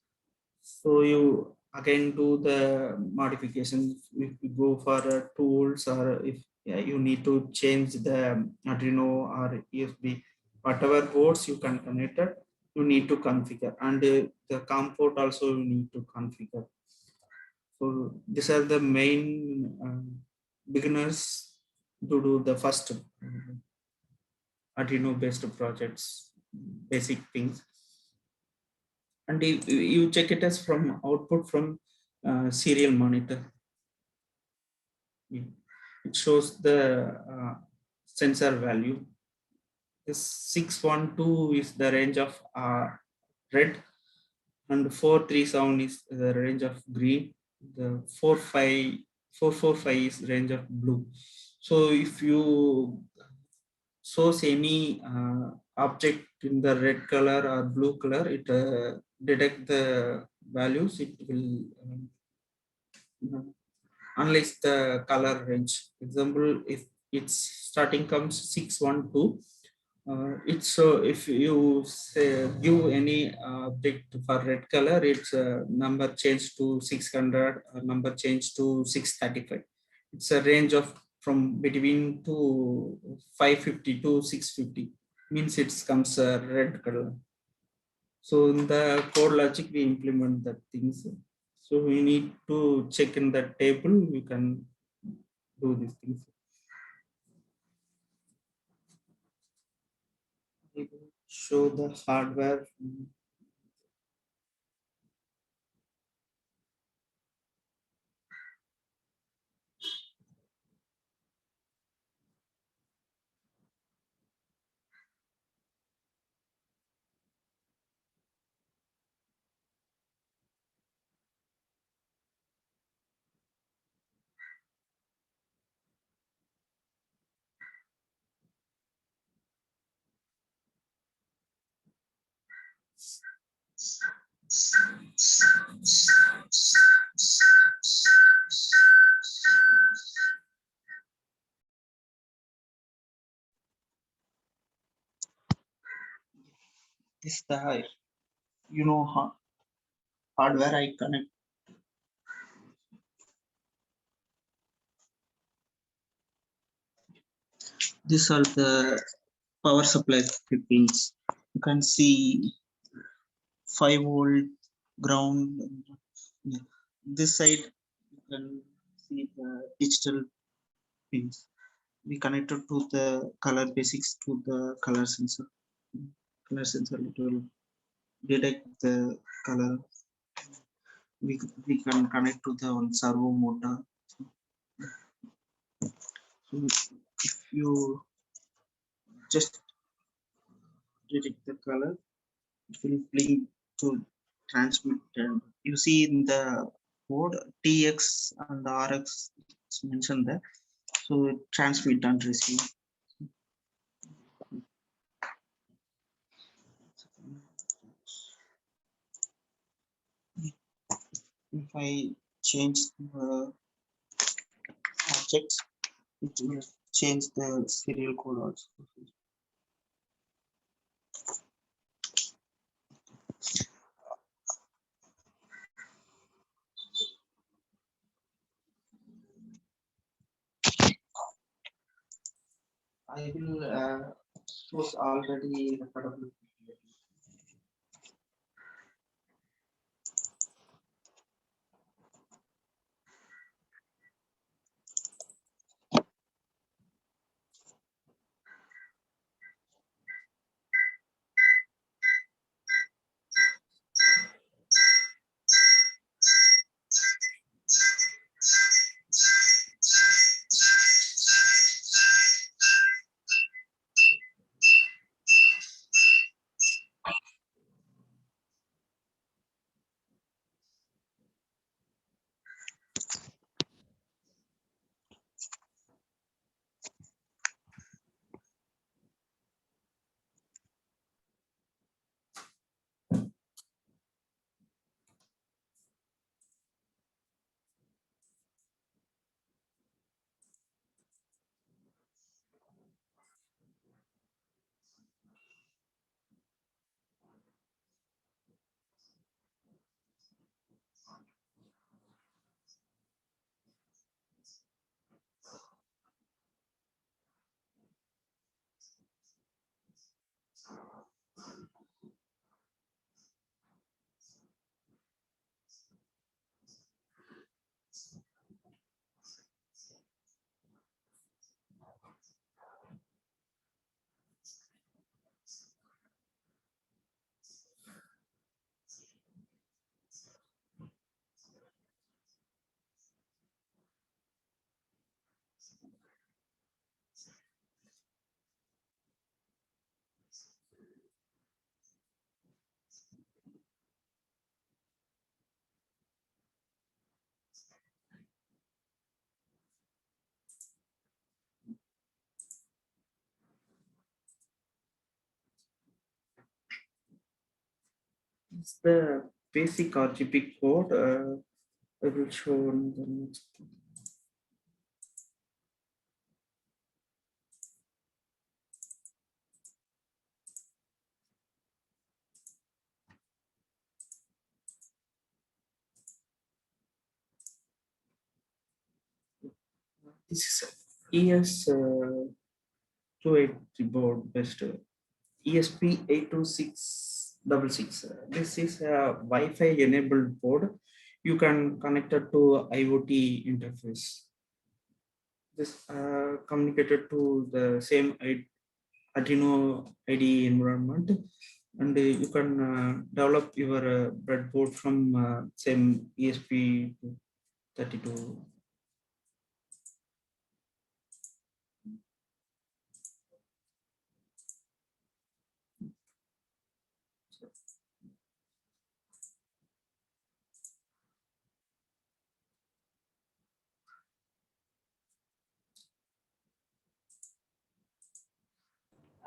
So you again do the modification. If you go for tools, or if you need to change the Arduino or USB, whatever boards you can connect it, you need to configure, and the COM port also you need to configure. So these are the main beginners to do the first Arduino based projects, basic things. And you check it as from output from serial monitor. It shows the sensor value. This 612 is the range of red, and 437 is the range of green. The 445 is range of blue. So if you shows any object in the red color or blue color, it detect the values. It will analyze the color range. Example, if its starting comes 612, it's so if you say give any object for red color, its number change to 600, number change to 635. It's a range of from between to 550 to 650, means it comes a red color. So in the code logic, we implement that things. So we need to check in the table, we can do these things. I will show the hardware. This the hardware I connect. These are the power supply pins. You can see 5 volt ground. This side you can see the digital pins. We connected to the color basics to the color sensor. Color sensor, it will detect the color. We can connect to the one servo motor. So if you just detect the color, it will blink to transmit. And you see in the board TX and RX, it's mentioned there. So it transmit and receive. If I change the objects, it will change the serial code also. I will post already recordable. It's the basic RGB code. I will show on the next. This is ES280 board best ESP82666. This is a Wi-Fi enabled board. You can connect it to IoT interface. This communicated to the same Arduino IDE environment, and you can develop your breadboard from same ESP32.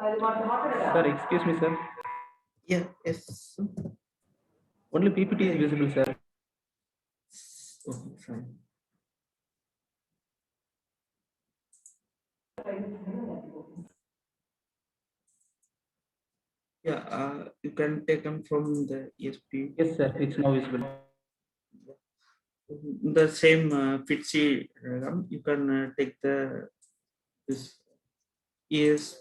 Sir, excuse me, sir. Yeah, yes. Only PPT is visible, sir. Okay, fine. Yeah, you can take them from the ESP. Yes, sir. It's now visible. The same FITC diagram, you can take this ES280.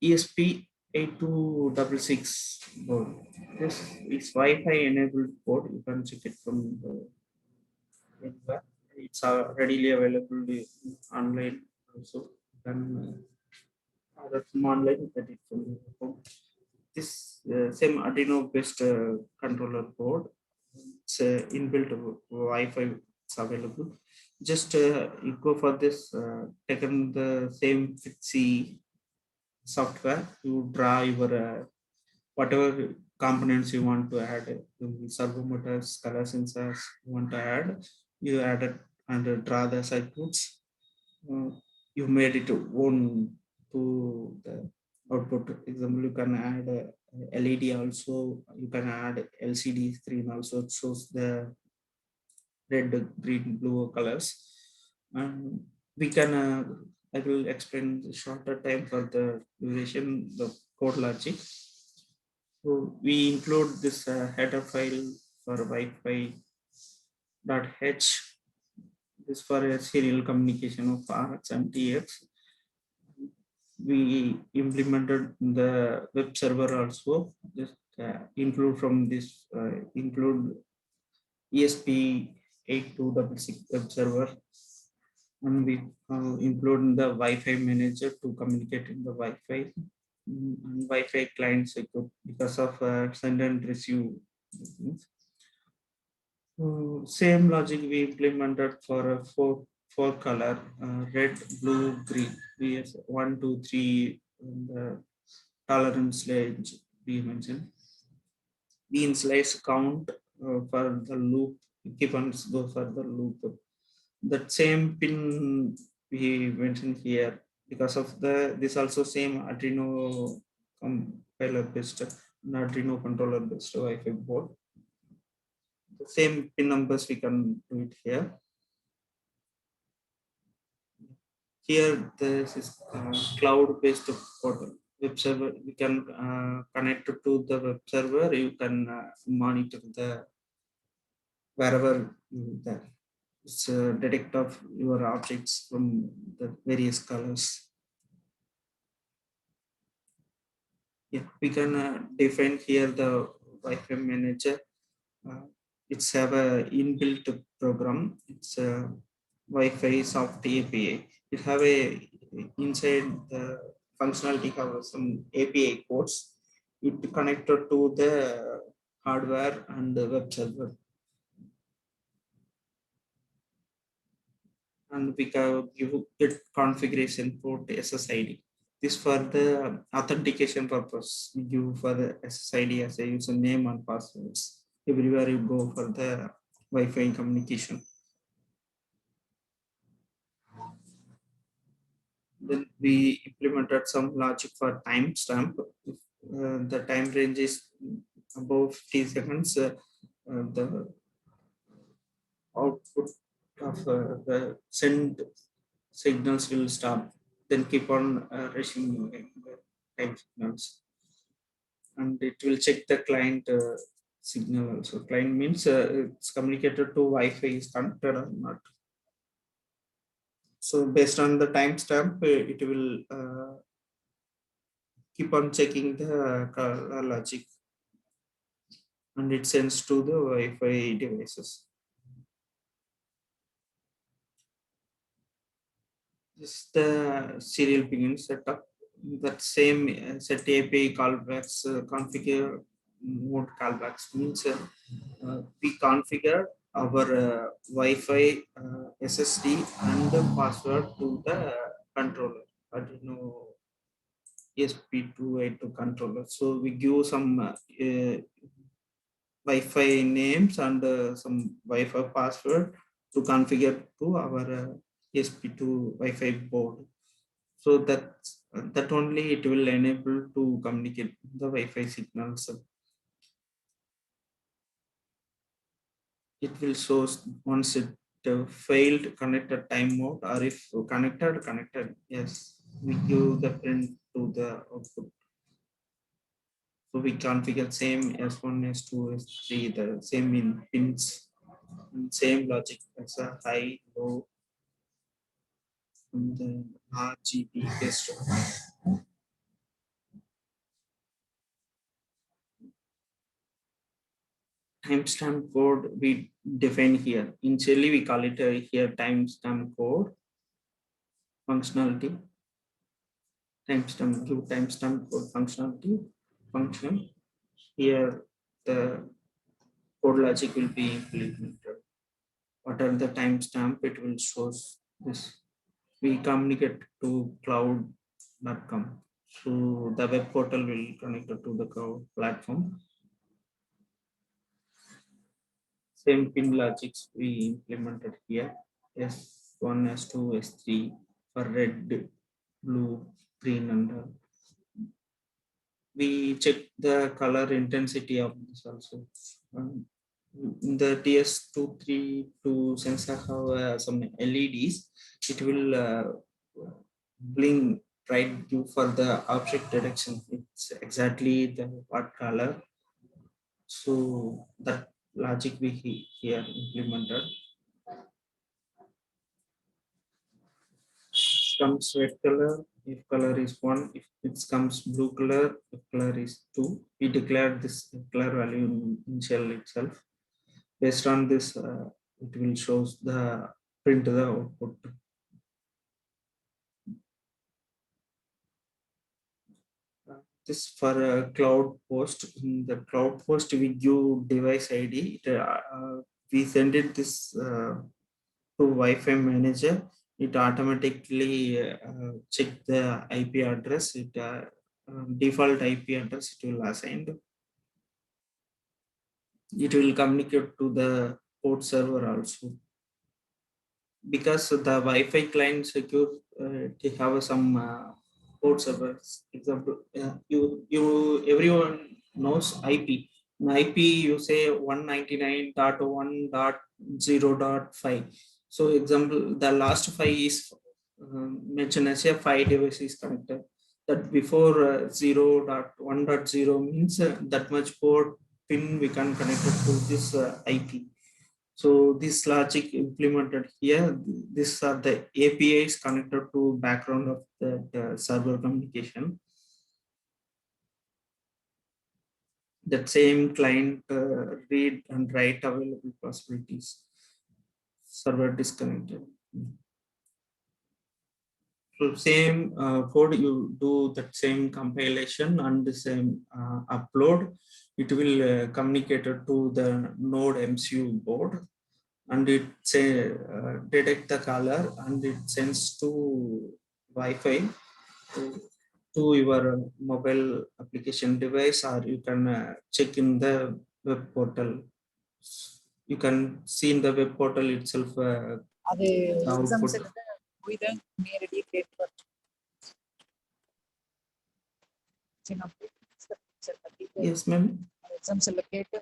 ESP8266 board. This is Wi-Fi enabled board. You can check it from the web. It's readily available online also. You can order from online, get it from your home. This same Arduino based controller board. It's inbuilt Wi-Fi. It's available. Just you go for this. Taken the same Fitzy software. You draw your whatever components you want to add. Servo motors, color sensors you want to add. You add it and draw the circuits. You made it own to the output. Example, you can add LED also. You can add LCD screen also. It shows the red, green, blue colors. And we can. I will explain the shorter time for the duration, the code logic. So we include this header file for Wi-Fi.h. This for a serial communication of RX and TX. We implemented the web server also. Just include from this include ESP8266 web server, and we include the Wi-Fi manager to communicate in the Wi-Fi and Wi-Fi client circuit because of send and receive. Same logic we implemented for a four color red, blue, green. We have 1, 2, 3 the tolerance range we mentioned. We slice count for the loop. Keep on go for the loop. That same pin we mentioned here because of the this also same Arduino compiler based Arduino controller based Wi-Fi board. The same pin numbers we can do it here. Here this is cloud based portal web server. We can connect to the web server. You can monitor the wherever there. It's detect of your objects from the various colors. Yeah, we can define here the Wi-Fi manager. It's have a inbuilt program. It's a Wi-Fi soft API. It have a inside the functionality have some API codes. It connected to the hardware and the web server. And we can give it configuration port SSID. This for the authentication purpose. We give for the SSID as a username and passwords. Everywhere you go for the Wi-Fi communication. Then we implemented some logic for timestamp. If the time range is above 50 seconds, the output of the send signals will stop. Then keep on rushing time signals, and it will check the client signal also. Client means it's communicated to Wi-Fi is connected or not. So based on the timestamp, it will keep on checking the logic, and it sends to the Wi-Fi devices. This is the serial begin setup. That same set API callbacks configure mode callbacks means we configure our Wi-Fi SSD and the password to the controller. Arduino ESP82 controller. So we give some Wi-Fi names and some Wi-Fi password to configure to our ESP2 Wi-Fi board. So that only it will enable to communicate the Wi-Fi signals. It will show once it failed connected time mode, or if connected, yes, we give the print to the output. So we configure same S1, S2, S3, the same in pins, and same logic as a high, low, and the RGB based. timestamp code we define here. Initially, we call it here timestamp code functionality. Timestamp code functionality function. Here, the code logic will be implemented. What are the timestamp? It will show this. We communicate to cloud.com. So the web portal will connect to the cloud platform. Same pin logics we implemented here. S1, S2, S3 for red, blue, green, and we check the color intensity of this also. In the TS232 sensor have some LEDs. It will blink right due for the object detection. It's exactly the what color. So that logic we here implemented. Comes red color if color is 1, if it comes blue color if color is 2. We declare this color value in shell itself. Based on this, it will show the print the output. This for a cloud post. In the cloud post, we give device ID. We send it this to Wi-Fi manager. It automatically check the IP address. It default IP address it will assign. It will communicate to the port server also. Because the Wi-Fi client secure, they have some port servers. Example, everyone knows IP. In IP, you say 199.1.0.5. So example, the last 5 is mentioned as a 5 devices connected. That before 0.1.0 means that much port pin we can connect it to this IP. So this logic implemented here, these are the APIs connected to background of the server communication. That same client read and write available possibilities. Server disconnected. So same code, you do that same compilation and the same upload. It will communicate to the Node MCU board, and it say detect the color and it sends to Wi-Fi to your mobile application device, or you can check in the web portal. You can see in the web portal itself அது the output. எக்ஸாம்ஸ்ல போய் தான் நேரடி paper Yes, ma'am. எக்ஸாம்ஸ்ல கேட்டு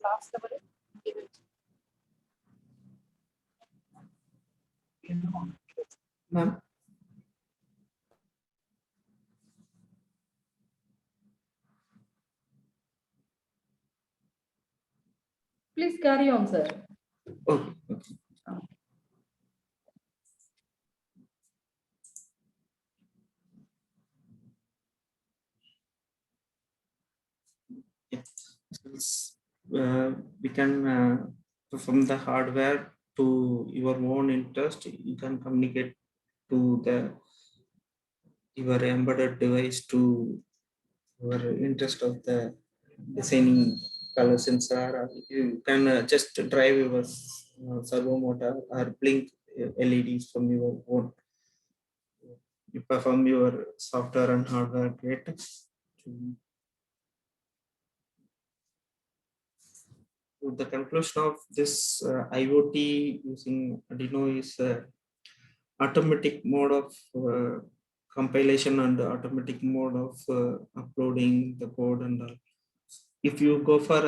last வரை Ma'am. Please carry on, sir. Okay. We can from the hardware to your own interest, you can communicate to your embedded device to your interest of the designing color sensor, or you can just drive your servo motor or blink LEDs from your own. You perform your software and hardware great. The conclusion of this IoT using Arduino is automatic mode of compilation and automatic mode of uploading the code and all. If you go for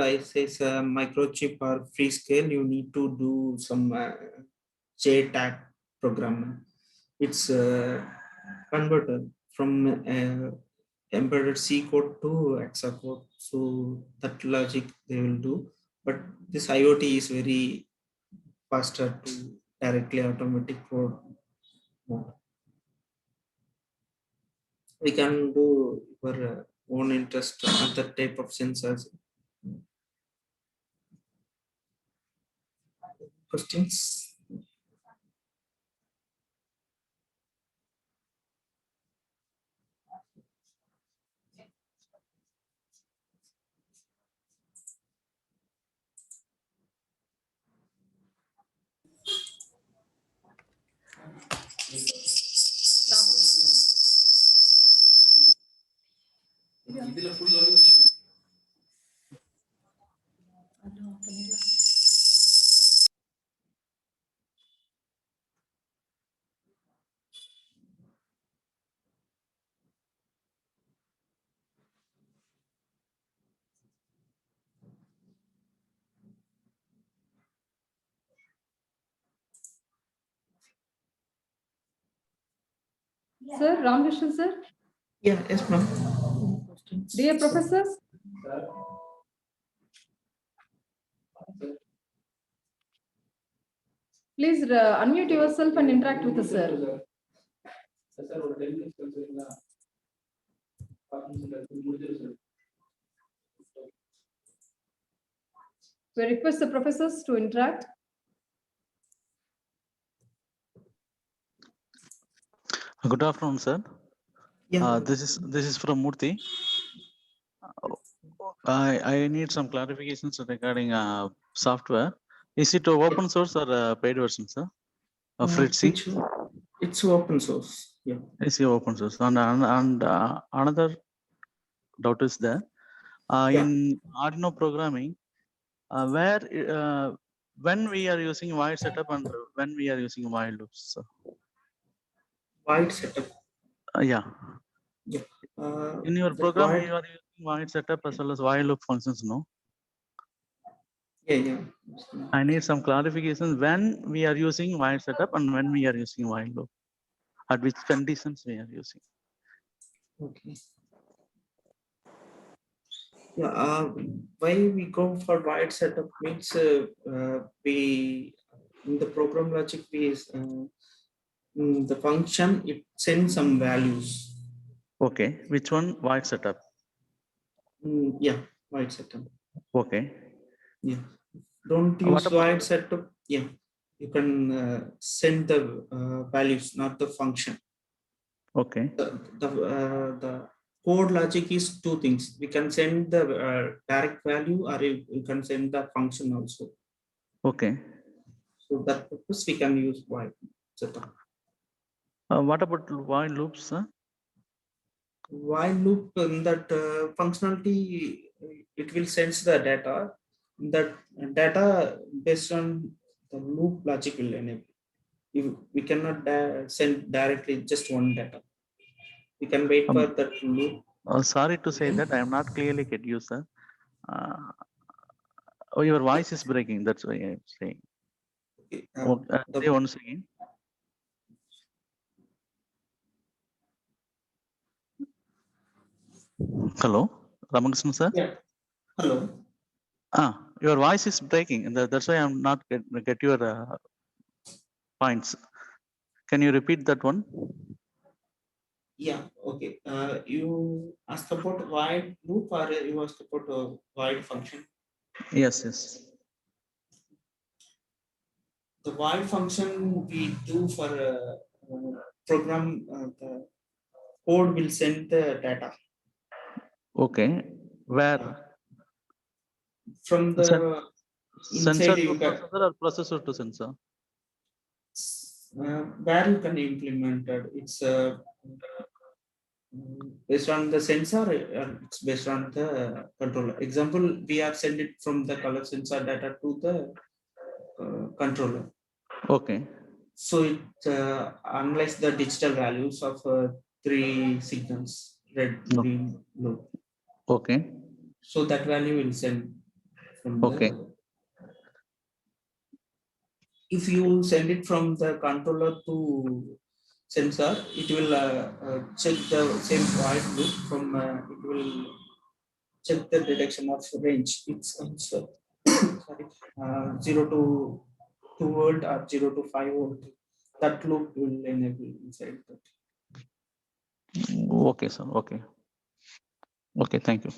microchip or Freescale, you need to do some JTAG program. It's converted from embedded C code to hexa code. So that logic they will do. But this IoT is very faster to directly automatic code mode. We can do for own interest, other type of sensors. Questions? Sir, Ramakrishnan sir, Yeah, yes, ma'am. Questions? dear professors, please unmute yourself and interact with the sir. We request the professors to interact. Good afternoon, sir. Yeah. This is from Murthy. I need some clarifications regarding software. Is it a open source or a paid version, sir? Fritzy? It's open source. Yeah. Is it open source? And another doubt is there. Yeah. In Arduino programming, when we are using wide setup and when we are using while loops, sir? Wide setup. Yeah. Yeah. In your The program, wide- you are using while setup as well as while loop functions, no? Yeah. I need some clarification when we are using while setup and when we are using while loop. At which conditions we are using. Okay. Yeah. Why we go for wide setup means we in the program logic the function it sends some values. Okay, which one? Wide setup. Yeah, wide setup. Okay. Yeah. Don't What use about wide setup. Yeah. You can send the values, not the function. okay? The code logic is two things. We can send the direct value or you can send the function also. Okay. So that purpose we can use while setup. What about while loops, sir? While loop in that functionality, it will sense the data. That data based on the loop logic will enable. If we cannot send directly just one data. We can wait for that loop. Sorry to say that I am not clearly get you, sir. Your voice is breaking. That's why I'm saying. Okay, Say once again. Hello, Ramakrishnan, sir. Yeah. Hello. Your voice is breaking, and that's why I'm not get your points. Can you repeat that one? Yeah. Okay. You asked about void loop or you asked about a void function? Yes, yes. The void function we do for a program, the code will send the data. Okay. Where? From the Sensor inside to you can processor or processor to sensor? where you can implement it. It's based on the sensor, it's based on the controller. Example, we have sent it from the color sensor data to the controller. Okay. So it analyze the digital values of three signals, red, green, blue. Okay. So that value will send from Okay. the. If you send it from the controller to sensor, it will check the same white loop from it will check the detection of range. It's sorry, 0 to 2 volt or 0 to 5 volt. That loop will enable inside that. Okay, sir. Okay. Okay, thank you.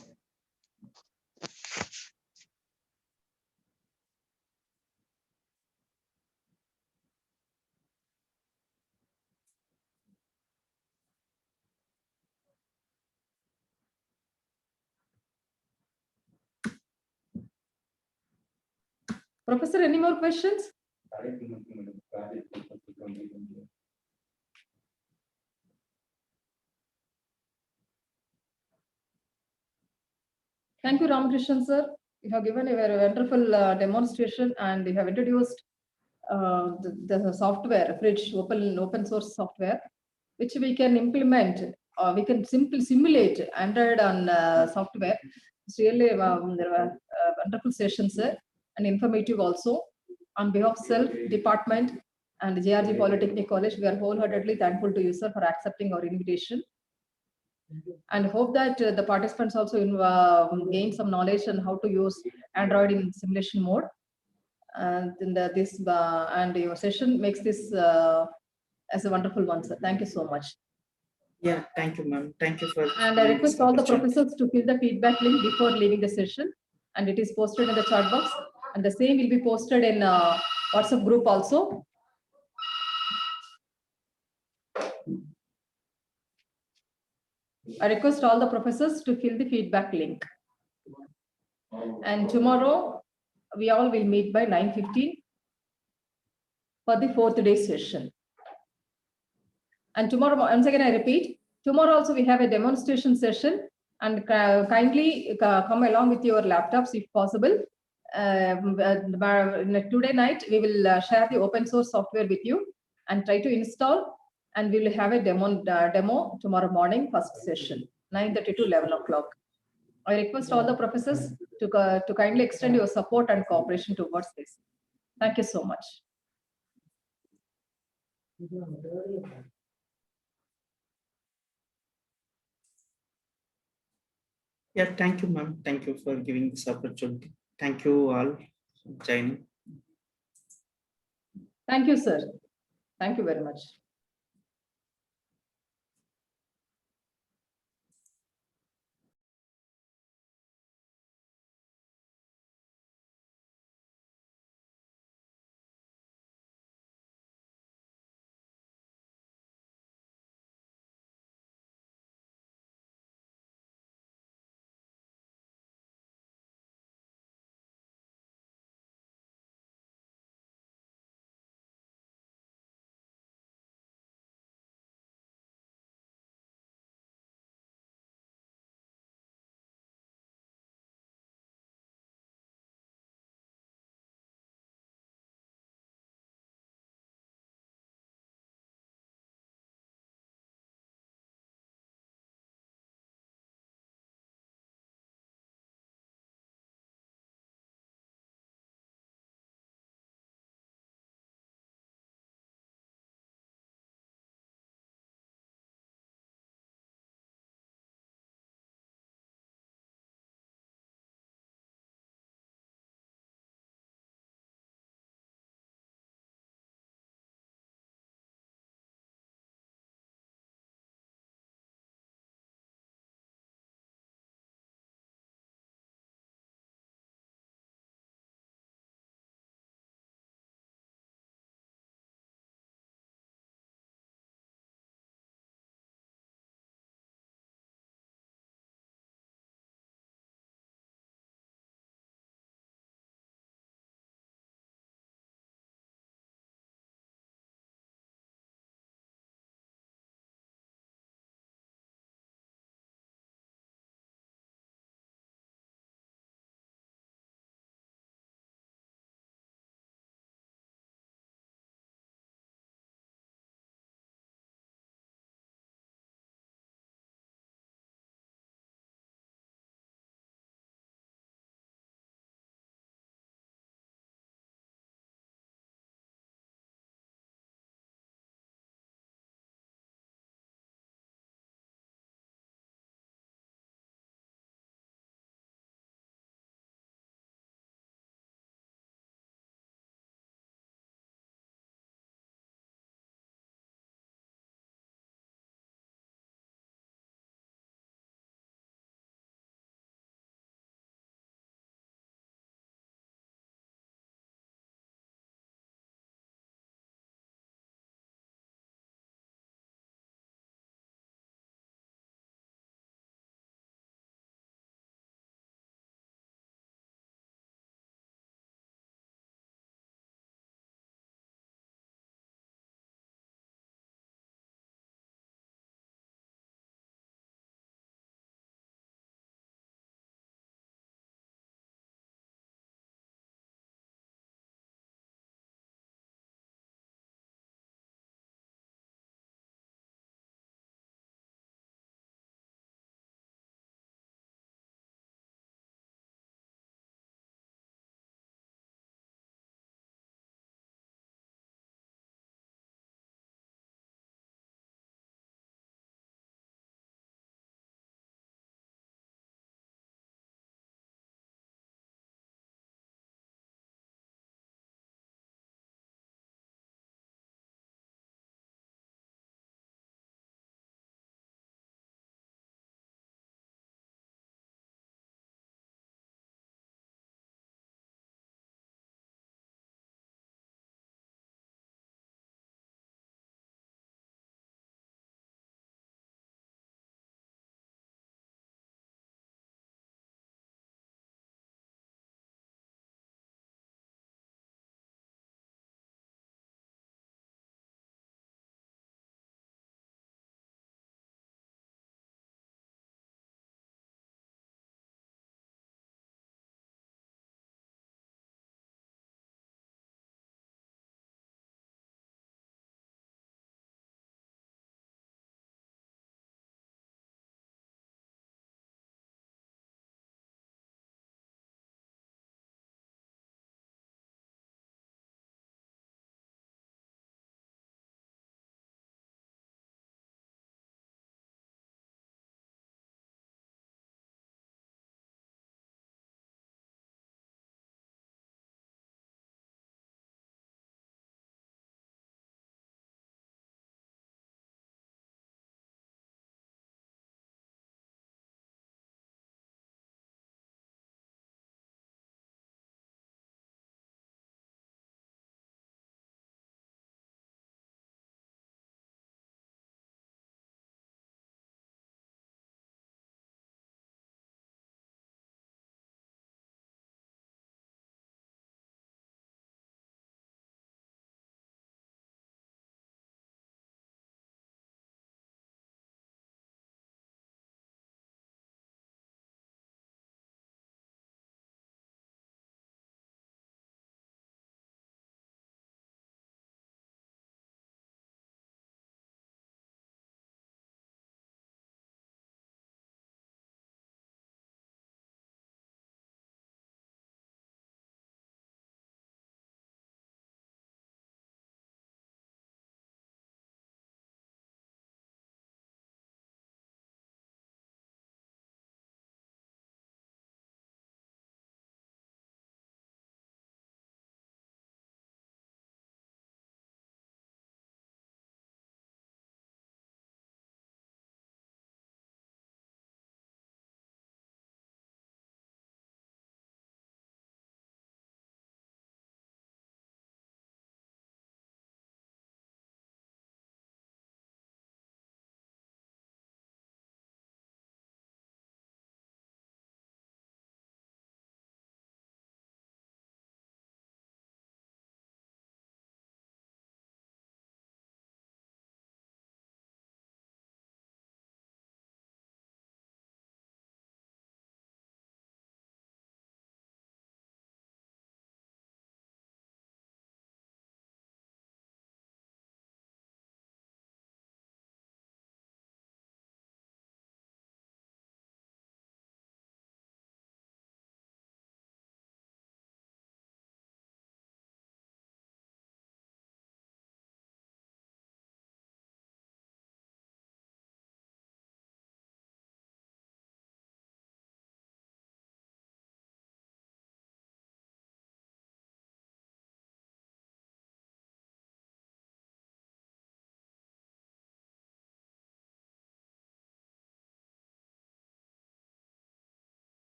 Professor, any more questions? Thank you, Ramakrishnan sir. You have given a very wonderful demonstration and you have introduced the software, Fridge, open source software, which we can implement. We can simply simulate Android on software. It's really there were wonderful sessions, sir, and informative also. On behalf of self, department, and JRG Polytechnic College, we are wholeheartedly thankful to you, sir, for accepting our invitation. And hope that the participants also gain some knowledge on how to use Android in simulation mode. And in this and your session makes this as a wonderful one, sir. Thank you so much. Yeah, thank you, ma'am. Thank you for. And I giving request this all the opportunity. professors to fill the feedback link before leaving the session, and it is posted in the chat box. And the same will be posted in WhatsApp group also. I request all the professors to fill the feedback link. And tomorrow, we all will meet by 9:15 for the 4th day session. And tomorrow, once again, I repeat, tomorrow also we have a demonstration session, and kindly come along with your laptops if possible. Today night, we will share the open source software with you and try to install, and we will have a demo tomorrow morning, first session, 9:30 to 11 o'clock. I request all the professors to kindly extend your support and cooperation towards this. Thank you so much. Yeah, thank you, ma'am. Thank you for giving this opportunity. Thank you all for joining. Thank you, sir. Thank you very much.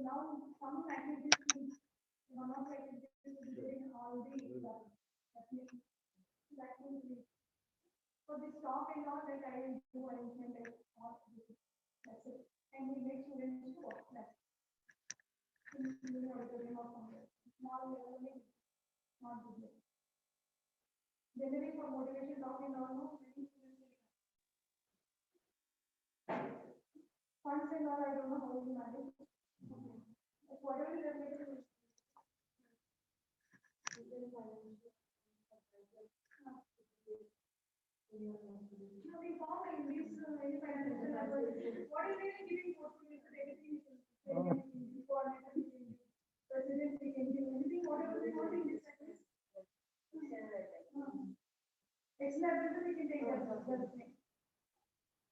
now some activities, one of the activities is doing all the, that means for the stock and all that I will do arrangement and all. That's it. And we make students to work that. Small level, not big. Generally for motivation talk and all, no, many students will funds and all, I don't know how you manage. Okay. But whatever is available. No, we form in this, any financial level. What is it giving portfolio to anything? President, we can do anything, whatever we want in this sentence. Next level, we can take that, that's the thing.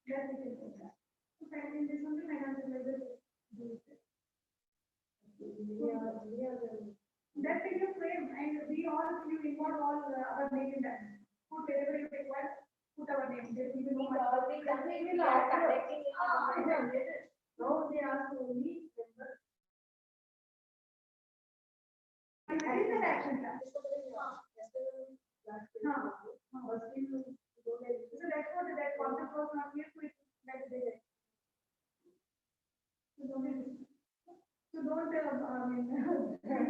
That we can take that. So, in this one, the financial level. That is your frame, and we all, you involve all our name in that. Put wherever you require, put our name. There will be no much. That name will add connecting. No, they ask only member. And that is an action plan. So that's what that concept was not here, so that they did. So don't, I mean.